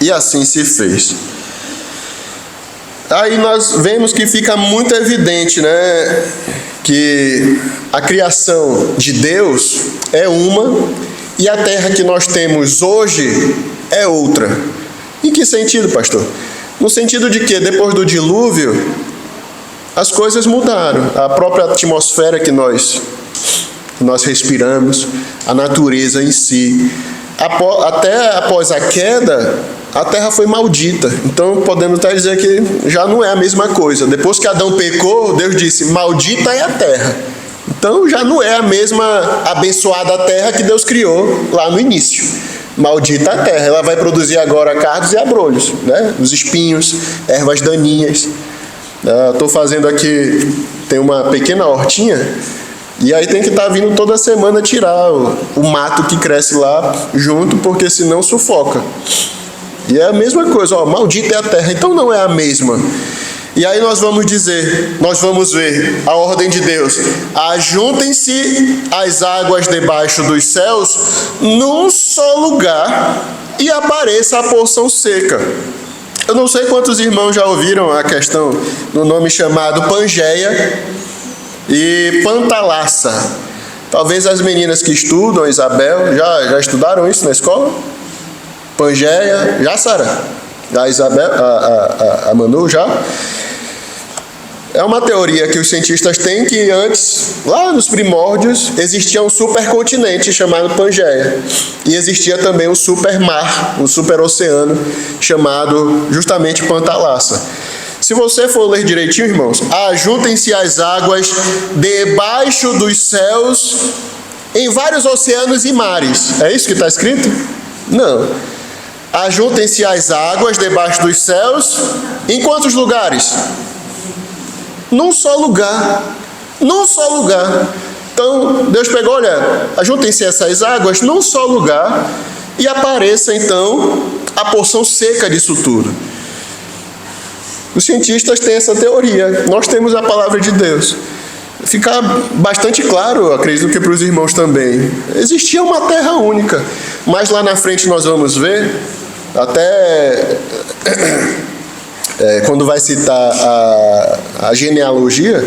E assim se fez. Aí nós vemos que fica muito evidente, né, que a criação de Deus é uma e a terra que nós temos hoje é outra. Em que sentido, pastor? No sentido de que depois do dilúvio as coisas mudaram. A própria atmosfera que nós respiramos, a natureza em si. Até após a queda, a terra foi maldita. Então podemos até dizer que já não é a mesma coisa. Depois que Adão pecou, Deus disse: maldita é a terra. Então já não é a mesma abençoada terra que Deus criou lá no início. Maldita a terra. Ela vai produzir agora cardos e abrolhos, né? Os espinhos, ervas daninhas. Estou fazendo aqui, tem uma pequena hortinha, e aí tem que estar vindo toda semana tirar o mato que cresce lá junto, porque senão sufoca. E é a mesma coisa, maldita é a terra. Então não é a mesma. E aí nós vamos ver a ordem de Deus: ajuntem-se as águas debaixo dos céus num só lugar, e apareça a porção seca. Eu não sei quantos irmãos já ouviram a questão do nome chamado Pangeia e Pantalassa. Talvez as meninas que estudam, Isabel, já estudaram isso na escola? Pangeia, já, Sara? A Isabel, a Manu, já? É uma teoria que os cientistas têm que antes, lá nos primórdios, existia um supercontinente chamado Pangeia. E existia também um supermar, um superoceano chamado justamente Pantalassa. Se você for ler direitinho, irmãos, ajuntem-se as águas debaixo dos céus em vários oceanos e mares. É isso que está escrito? Não. Ajuntem-se as águas debaixo dos céus em quantos lugares? Num só lugar. Num só lugar. Então, Deus pegou, olha, ajuntem-se essas águas num só lugar e apareça, então, a porção seca disso tudo. Os cientistas têm essa teoria. Nós temos a palavra de Deus. Fica bastante claro, acredito que para os irmãos também. Existia uma terra única. Mas lá na frente nós vamos ver, até quando vai citar a genealogia,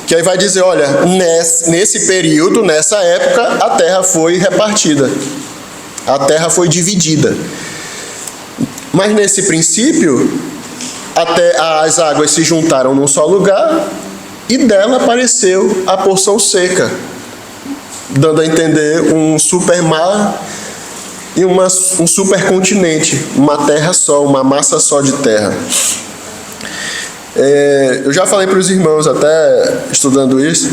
que aí vai dizer, olha, nesse período, nessa época, a terra foi repartida, a terra foi dividida. Mas nesse princípio, até as águas se juntaram num só lugar e dela apareceu a porção seca, dando a entender um supermar e um supercontinente, uma terra só, uma massa só de terra. Eu já falei para os irmãos, até estudando isso,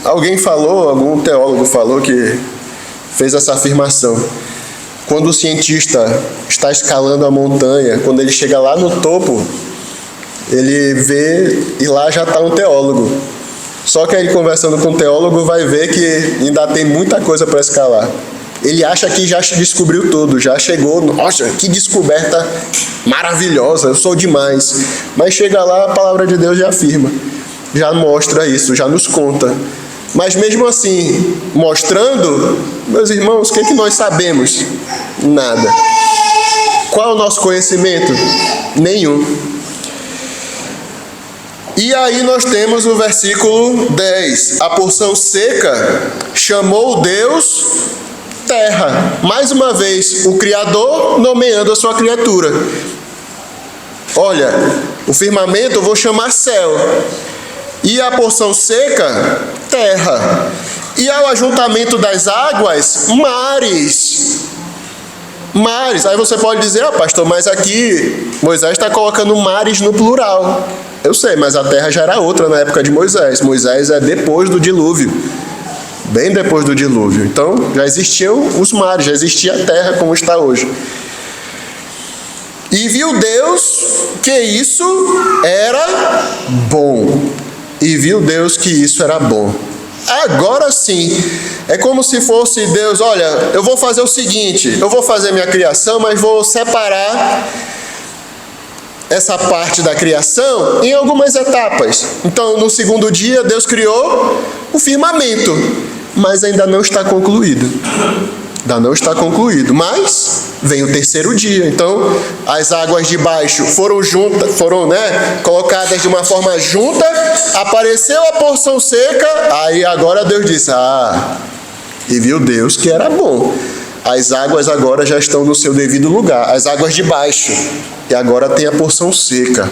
alguém falou, algum teólogo falou que fez essa afirmação. Quando o cientista está escalando a montanha, quando ele chega lá no topo, ele vê e lá já está um teólogo. Só que aí, conversando com o teólogo, vai ver que ainda tem muita coisa para escalar. Ele acha que já descobriu tudo, já chegou, nossa, que descoberta maravilhosa, eu sou demais. Mas chega lá, a palavra de Deus já afirma, já mostra isso, já nos conta. Mas mesmo assim, mostrando, meus irmãos, o que é que nós sabemos? Nada. Qual é o nosso conhecimento? Nenhum. E aí nós temos o versículo 10. A porção seca chamou Deus terra. Mais uma vez, o Criador nomeando a sua criatura. Olha, o firmamento eu vou chamar céu. E a porção seca, terra. E ao ajuntamento das águas, mares. Mares. Aí você pode dizer, pastor, mas aqui Moisés está colocando mares no plural. Eu sei, mas a terra já era outra na época de Moisés. Moisés é depois do dilúvio. Bem depois do dilúvio. Então, já existiam os mares, já existia a terra como está hoje. E viu Deus que isso era bom. E viu Deus que isso era bom. Agora sim, é como se fosse Deus, olha, eu vou fazer o seguinte, eu vou fazer minha criação, mas vou separar essa parte da criação em algumas etapas. Então, no segundo dia, Deus criou o firmamento, mas ainda não está concluído. Ainda não está concluído, mas vem o terceiro dia. Então, as águas de baixo foram colocadas de uma forma junta, apareceu a porção seca, aí agora Deus disse, e viu Deus que era bom. As águas agora já estão no seu devido lugar, as águas de baixo, e agora tem a porção seca.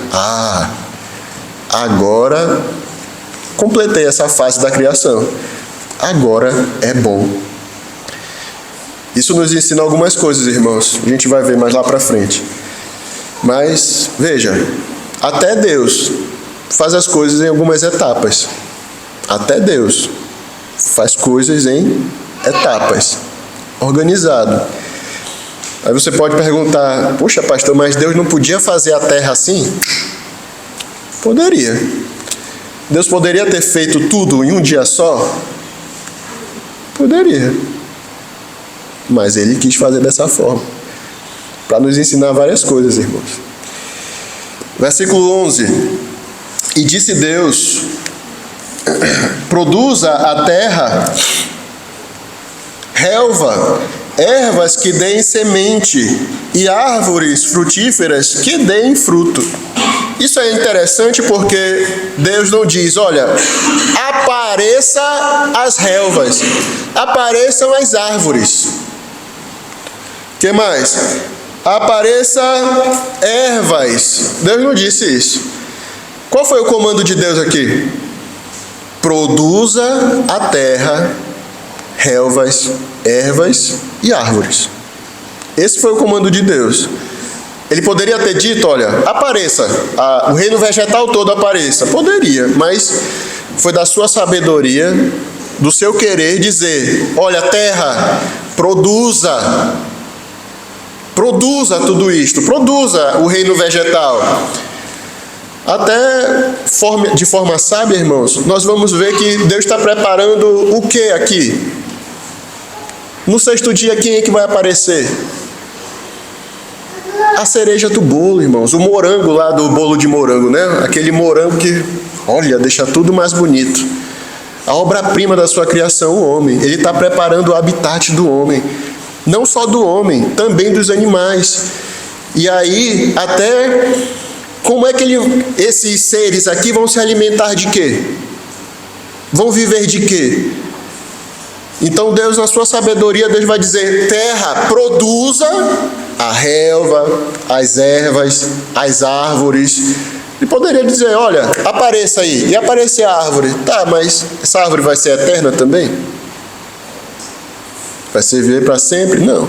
Agora completei essa fase da criação. Agora é bom. Isso nos ensina algumas coisas, irmãos. A gente vai ver mais lá para frente. Mas, veja, até Deus faz as coisas em algumas etapas. Até Deus faz coisas em etapas. Organizado. Aí você pode perguntar, puxa, pastor, mas Deus não podia fazer a terra assim? Poderia. Deus poderia ter feito tudo em um dia só? Poderia. Mas ele quis fazer dessa forma, para nos ensinar várias coisas, irmãos. Versículo 11. E disse Deus, produza a terra relva, ervas que deem semente e árvores frutíferas que deem fruto. Isso é interessante porque Deus não diz, olha, apareça as relvas, apareçam as árvores. O que mais? Apareça ervas. Deus não disse isso. Qual foi o comando de Deus aqui? Produza a terra, relvas, ervas e árvores. Esse foi o comando de Deus. Ele poderia ter dito, olha, apareça, o reino vegetal todo apareça. Poderia, mas foi da sua sabedoria, do seu querer dizer, olha, terra, produza tudo isto, produza o reino vegetal. Até de forma sábia, irmãos, nós vamos ver que Deus está preparando o que aqui? No sexto dia, quem é que vai aparecer? A cereja do bolo, irmãos. O morango lá do bolo de morango, né? Aquele morango que, olha, deixa tudo mais bonito. A obra-prima da sua criação, o homem. Ele está preparando o habitat do homem. Não só do homem, também dos animais. E aí, até como é que esses seres aqui vão se alimentar de quê? Vão viver de quê? Então Deus, na sua sabedoria, Deus vai dizer: terra, produza a relva, as ervas, as árvores. E poderia dizer: olha, apareça aí. E aparecer a árvore. Tá, mas essa árvore vai ser eterna também? Vai servir para sempre? Não.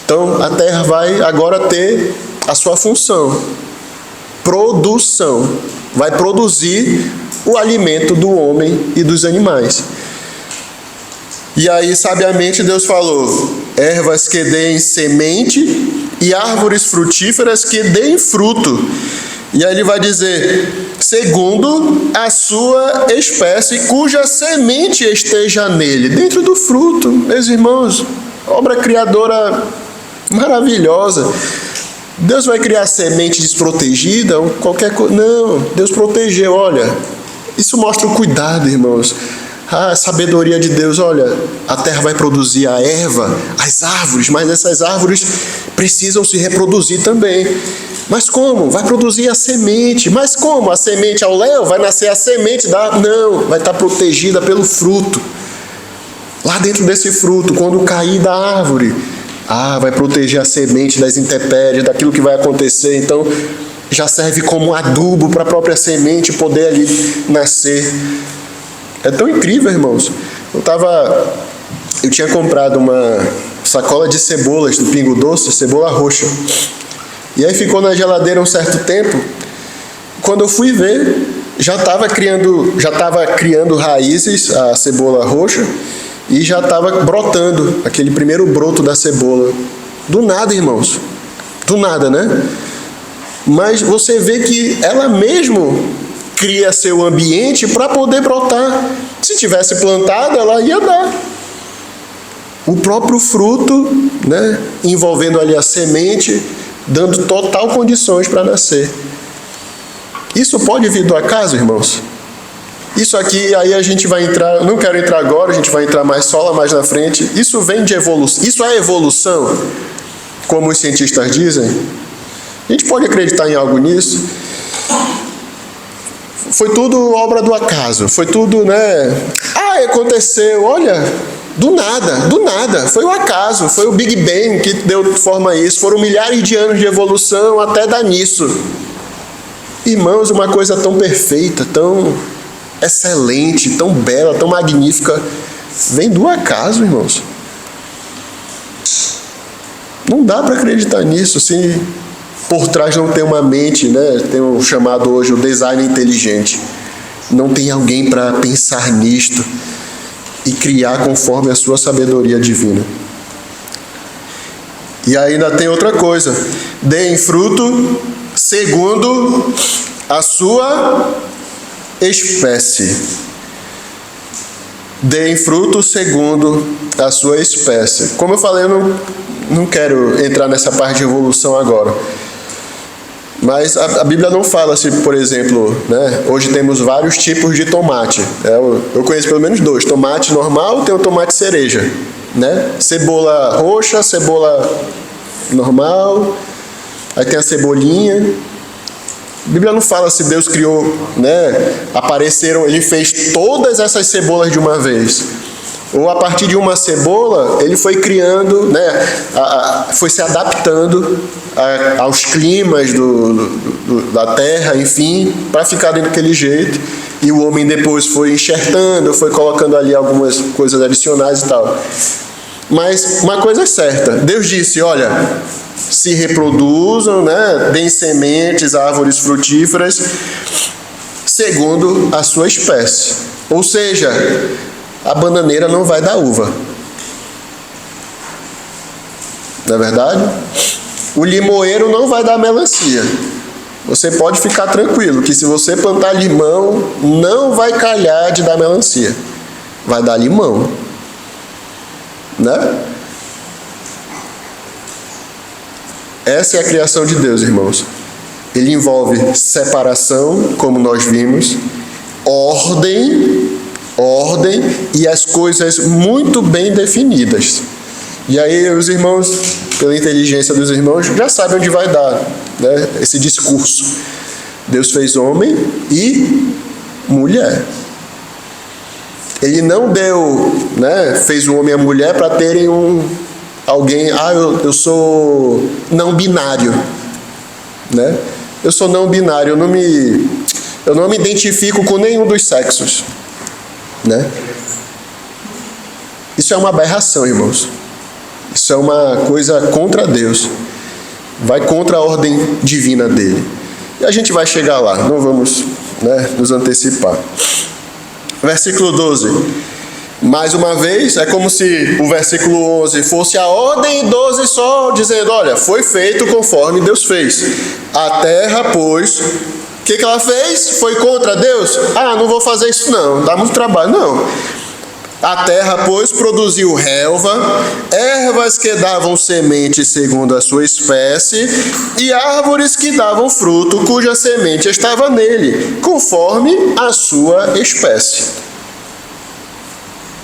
Então a terra vai agora ter a sua função. Produção. Vai produzir o alimento do homem e dos animais. E aí, sabiamente, Deus falou: ervas que deem semente e árvores frutíferas que deem fruto. E aí ele vai dizer: segundo a sua espécie, cuja semente esteja nele. Dentro do fruto, meus irmãos, obra criadora maravilhosa. Deus vai criar semente desprotegida ou qualquer coisa? Não, Deus protegeu, olha. Isso mostra o cuidado, irmãos. A sabedoria de Deus, olha, a terra vai produzir a erva, as árvores, mas essas árvores precisam se reproduzir também. Mas como? Vai produzir a semente. Mas como? A semente ao léu vai nascer a semente da... Não, vai estar protegida pelo fruto. Lá dentro desse fruto, quando cair da árvore, vai proteger a semente das intempéries, daquilo que vai acontecer. Então, já serve como adubo para a própria semente poder ali nascer. É tão incrível, irmãos. Eu tinha comprado uma sacola de cebolas do Pingo Doce, cebola roxa. E aí ficou na geladeira um certo tempo. Quando eu fui ver, já estava criando raízes a cebola roxa e já estava brotando aquele primeiro broto da cebola. Do nada, irmãos. Do nada, né? Mas você vê que ela mesmo cria seu ambiente para poder brotar. Se tivesse plantado, ela ia dar. O próprio fruto, né, envolvendo ali a semente, dando total condições para nascer. Isso pode vir do acaso, irmãos? Isso aqui, aí a gente vai entrar, não quero entrar agora, a gente vai entrar mais na frente. Isso vem de evolução. Isso é evolução, como os cientistas dizem? A gente pode acreditar em algo nisso? Foi tudo obra do acaso, foi tudo, né? Aconteceu, olha, do nada, foi o acaso, foi o Big Bang que deu forma a isso, foram milhares de anos de evolução até dar nisso. Irmãos, uma coisa tão perfeita, tão excelente, tão bela, tão magnífica, vem do acaso, irmãos. Não dá para acreditar nisso, se por trás não tem uma mente, né? Tem o chamado hoje o design inteligente. Não tem alguém para pensar nisto e criar conforme a sua sabedoria divina. E ainda tem outra coisa: deem fruto segundo a sua espécie. Deem fruto segundo a sua espécie. Como eu falei, eu não quero entrar nessa parte de evolução agora. Mas a Bíblia não fala se, por exemplo, né, hoje temos vários tipos de tomate. Eu conheço pelo menos 2. Tomate normal, tem o tomate cereja. Né? Cebola roxa, cebola normal, aí tem a cebolinha. A Bíblia não fala se Deus criou, né, ele fez todas essas cebolas de uma vez. Ou a partir de uma cebola, ele foi criando, né, foi se adaptando aos climas da terra, enfim, para ficar daquele jeito. E o homem depois foi enxertando, foi colocando ali algumas coisas adicionais e tal. Mas uma coisa é certa, Deus disse: olha, se reproduzam, né, deem sementes, árvores frutíferas, segundo a sua espécie. Ou seja, a bananeira não vai dar uva. Não é verdade? O limoeiro não vai dar melancia. Você pode ficar tranquilo que se você plantar limão, não vai calhar de dar melancia. Vai dar limão. Né? Essa é a criação de Deus, irmãos. Ele envolve separação, como nós vimos, ordem e as coisas muito bem definidas. E aí os irmãos, pela inteligência dos irmãos, já sabem onde vai dar, né, esse discurso. Deus fez homem e mulher. Ele não deu, né, fez o homem e a mulher para terem alguém, eu sou não binário, né? Eu sou não binário, eu não me identifico com nenhum dos sexos, né? Isso é uma aberração, irmãos. Isso é uma coisa contra Deus. Vai contra a ordem divina dele. E a gente vai chegar lá, não vamos, né, nos antecipar. Versículo 12. Mais uma vez, é como se o versículo 11 fosse a ordem, e 12 só dizendo, olha, foi feito conforme Deus fez. A terra, pois, o que ela fez? Foi contra Deus? Não vou fazer isso não, dá muito trabalho. Não. A terra, pois, produziu relva, ervas que davam semente segundo a sua espécie, e árvores que davam fruto, cuja semente estava nele, conforme a sua espécie.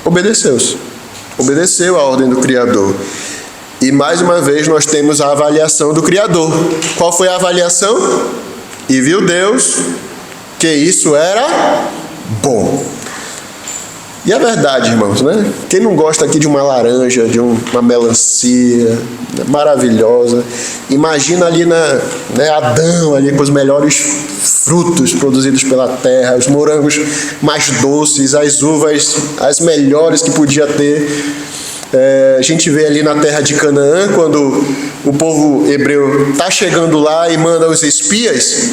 Obedeceu a ordem do Criador. E mais uma vez nós temos a avaliação do Criador. Qual foi a avaliação? E viu Deus que isso era bom. E é verdade, irmãos, né? Quem não gosta aqui de uma laranja, de uma melancia maravilhosa, imagina ali Adão ali com os melhores frutos produzidos pela terra, os morangos mais doces, as uvas as melhores que podia ter. A gente vê ali na terra de Canaã, quando o povo hebreu está chegando lá e manda os espias,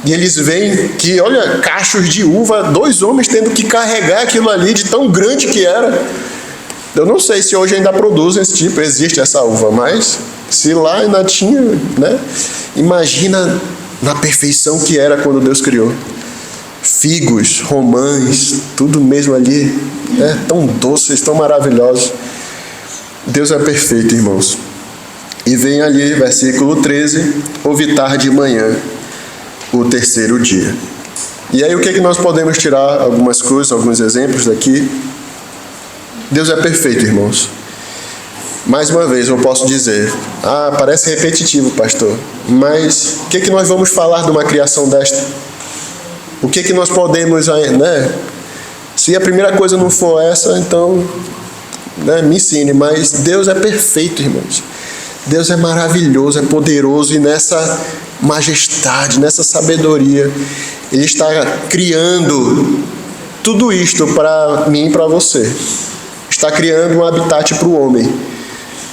e eles veem que, olha, cachos de uva, 2 homens tendo que carregar aquilo ali de tão grande que era. Eu não sei se hoje ainda produzem esse tipo, existe essa uva, mas se lá ainda tinha, né? Imagina na perfeição que era quando Deus criou. Figos, romães, tudo mesmo ali, tão doces, tão maravilhosos. Deus é perfeito, irmãos. E vem ali, versículo 13, houve tarde e manhã, o 3º dia. E aí o que nós podemos tirar? Algumas coisas, alguns exemplos daqui. Deus é perfeito, irmãos. Mais uma vez eu posso dizer, parece repetitivo, pastor, mas o que nós vamos falar de uma criação desta? O que nós podemos, né? Se a primeira coisa não for essa, então, né, me ensine. Mas Deus é perfeito, irmãos. Deus é maravilhoso, é poderoso, e nessa majestade, nessa sabedoria, Ele está criando tudo isto para mim e para você. Está criando um habitat para o homem,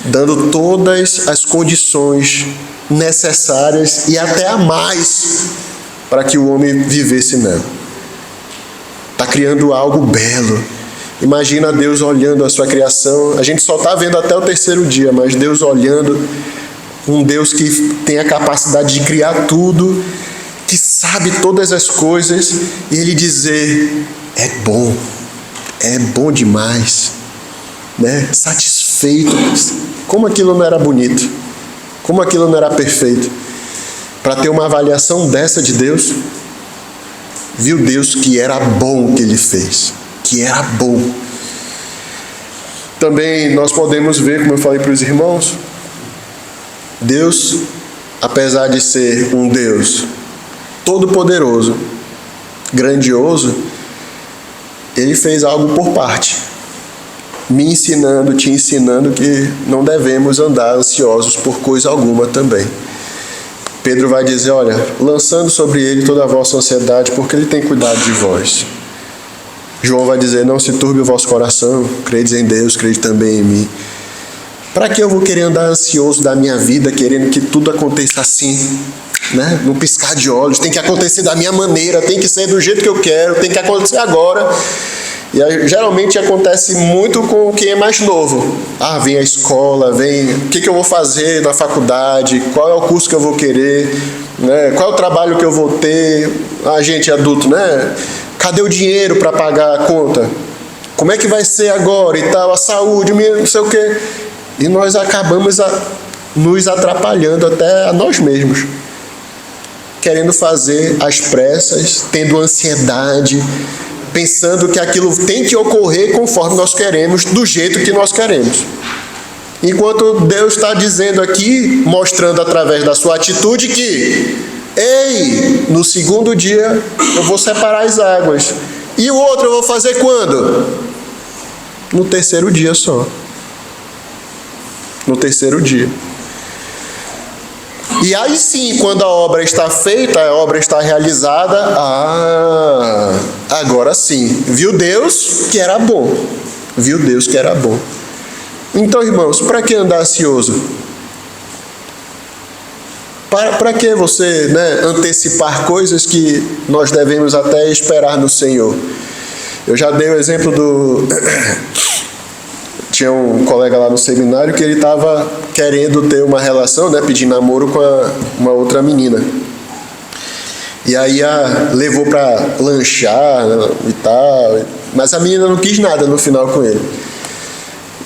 dando todas as condições necessárias e até a mais para que o homem vivesse nela. Está criando algo belo. Imagina Deus olhando a sua criação. A gente só está vendo até o 3º dia, mas Deus olhando, um Deus que tem a capacidade de criar tudo, que sabe todas as coisas, e Ele dizer, é bom demais, né? Satisfeito. Como aquilo não era bonito, como aquilo não era perfeito. Para ter uma avaliação dessa de Deus, viu Deus que era bom o que Ele fez, que era bom. Também nós podemos ver, como eu falei para os irmãos, Deus, apesar de ser um Deus todo-poderoso, grandioso, Ele fez algo por parte, me ensinando, te ensinando que não devemos andar ansiosos por coisa alguma também. Pedro vai dizer, olha, lançando sobre Ele toda a vossa ansiedade, porque Ele tem cuidado de vós. João vai dizer, não se turbe o vosso coração, credes em Deus, crede também em mim. Para que eu vou querer andar ansioso da minha vida, querendo que tudo aconteça assim, né? Num piscar de olhos, tem que acontecer da minha maneira, tem que ser do jeito que eu quero, tem que acontecer agora. E aí, geralmente acontece muito com quem é mais novo. Vem a escola, o que eu vou fazer na faculdade, qual é o curso que eu vou querer, né? Qual é o trabalho que eu vou ter. A gente adulto, né? Cadê o dinheiro para pagar a conta? Como é que vai ser agora e tal, a saúde, não sei o quê. E nós acabamos nos atrapalhando até a nós mesmos, querendo fazer às pressas, tendo ansiedade, pensando que aquilo tem que ocorrer conforme nós queremos, do jeito que nós queremos. Enquanto Deus está dizendo aqui, mostrando através da sua atitude que, ei, no segundo dia eu vou separar as águas. E o outro eu vou fazer quando? No terceiro dia só. No terceiro dia. E aí sim, quando a obra está feita, a obra está realizada, agora sim, viu Deus que era bom. Viu Deus que era bom. Então, irmãos, para que andar ansioso? Para que você, antecipar coisas que nós devemos até esperar no Senhor? Eu já dei o exemplo Tinha um colega lá no seminário que ele estava querendo ter uma relação, pedindo namoro com uma outra menina. E aí levou para lanchar e tal, mas a menina não quis nada no final com ele.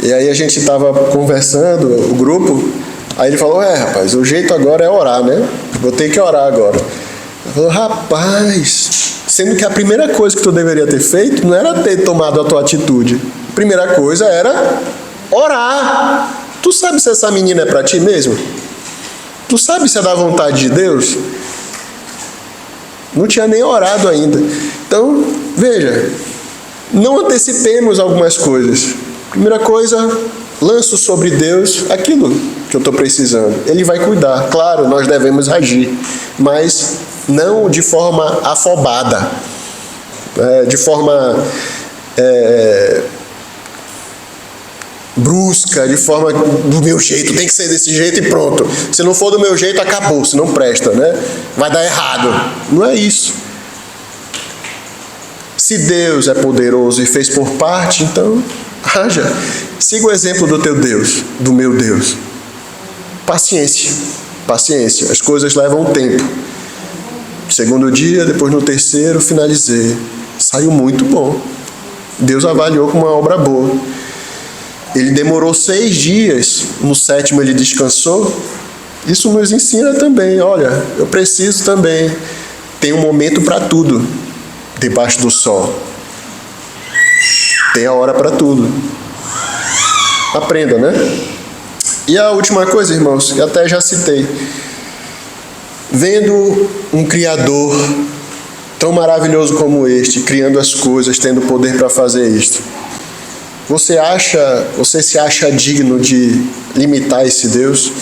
E aí a gente estava conversando, o grupo, aí ele falou, rapaz, o jeito agora é orar, Vou ter que orar agora. Ele falou, rapaz, sendo que a primeira coisa que tu deveria ter feito não era ter tomado a tua atitude. A primeira coisa era orar. Tu sabe se essa menina é para ti mesmo? Tu sabe se é da vontade de Deus? Não tinha nem orado ainda. Então, veja, não antecipemos algumas coisas. Primeira coisa, lanço sobre Deus aquilo que eu estou precisando. Ele vai cuidar. Claro, nós devemos agir, mas não de forma afobada, de forma brusca, de forma do meu jeito, tem que ser desse jeito e pronto. Se não for do meu jeito, acabou, se não presta, vai dar errado. Não é isso. Se Deus é poderoso e fez por parte, então haja. Siga o exemplo do teu Deus, do meu Deus. Paciência, paciência. As coisas levam tempo. Segundo dia, depois no terceiro, finalizei. Saiu muito bom. Deus avaliou como uma obra boa. Ele demorou 6 dias, no 7º ele descansou. Isso nos ensina também. Olha, eu preciso também. Tem um momento para tudo debaixo do sol. Tem a hora para tudo. Aprenda, E a última coisa, irmãos, que até já citei. Vendo um Criador tão maravilhoso como este, criando as coisas, tendo poder para fazer isto, você se acha digno de limitar esse Deus?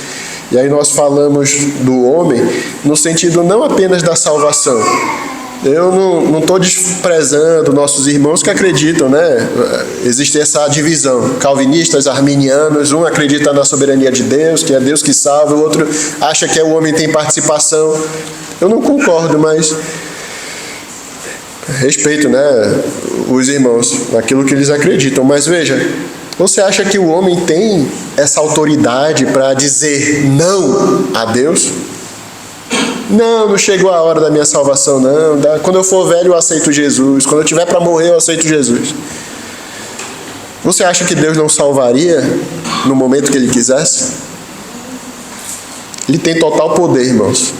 E aí nós falamos do homem no sentido não apenas da salvação. Eu não estou desprezando nossos irmãos que acreditam, Existe essa divisão. Calvinistas, arminianos, um acredita na soberania de Deus, que é Deus que salva, o outro acha que o homem tem participação. Eu não concordo, mas respeito, os irmãos, naquilo que eles acreditam. Mas veja, você acha que o homem tem essa autoridade para dizer não a Deus? Não chegou a hora da minha salvação, não. Quando eu for velho, eu aceito Jesus. Quando eu tiver para morrer, eu aceito Jesus. Você acha que Deus não salvaria no momento que Ele quisesse? Ele tem total poder, irmãos.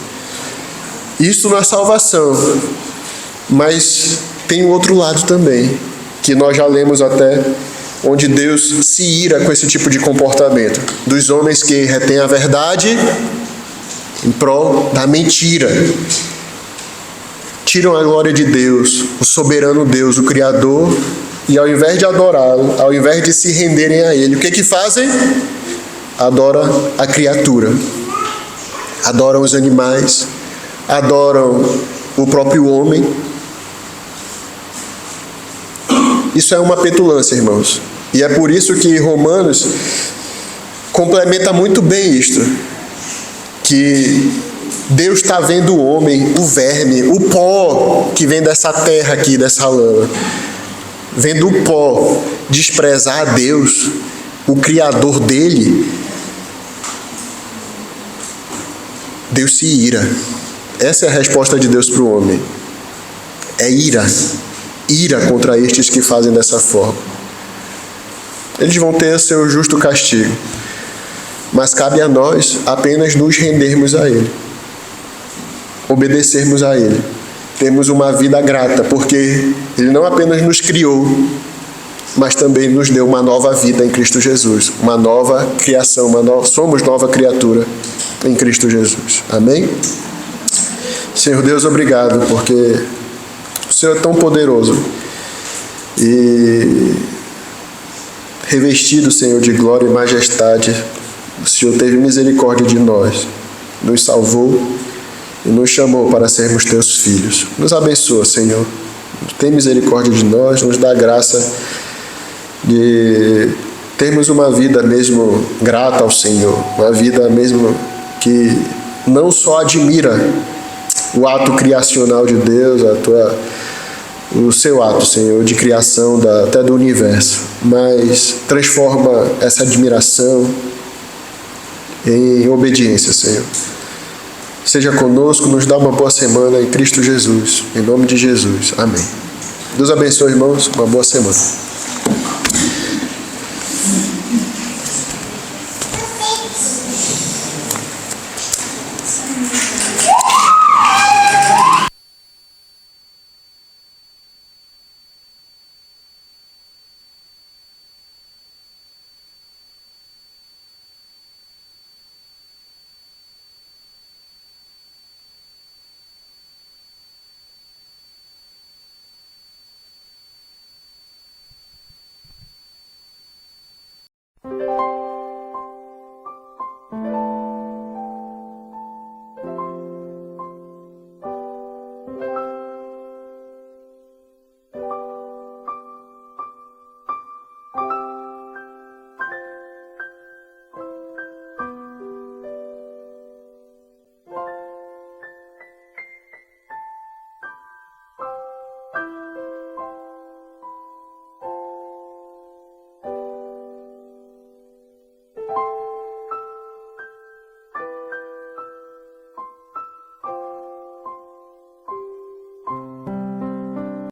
Isso não é salvação. Mas tem o outro lado também, que nós já lemos até, onde Deus se ira com esse tipo de comportamento. Dos homens que retêm a verdade em prol da mentira. Tiram a glória de Deus, o soberano Deus, o Criador, e ao invés de adorá-lo, ao invés de se renderem a Ele, o que fazem? Adoram a criatura. Adoram os animais, adoram o próprio homem. Isso é uma petulância, irmãos. E é por isso que Romanos complementa muito bem isto. Que Deus está vendo o homem, o verme, o pó que vem dessa terra aqui, dessa lama. Vendo o pó desprezar a Deus, o Criador dele, Deus se ira. Essa é a resposta de Deus para o homem. É ira. Ira contra estes que fazem dessa forma. Eles vão ter seu justo castigo. Mas cabe a nós apenas nos rendermos a Ele. Obedecermos a Ele. Termos uma vida grata, porque Ele não apenas nos criou, mas também nos deu uma nova vida em Cristo Jesus, uma nova criação, somos nova criatura em Cristo Jesus. Amém? Senhor Deus, obrigado, porque o Senhor é tão poderoso e revestido, Senhor, de glória e majestade, o Senhor teve misericórdia de nós, nos salvou e nos chamou para sermos teus filhos. Nos abençoa, Senhor. Tem misericórdia de nós, nos dá graça de termos uma vida mesmo grata ao Senhor, uma vida mesmo que não só admira o ato criacional de Deus, o seu ato, Senhor, de criação até do universo, mas transforma essa admiração em obediência, Senhor. Seja conosco, nos dá uma boa semana em Cristo Jesus, em nome de Jesus. Amém. Deus abençoe, irmãos, uma boa semana.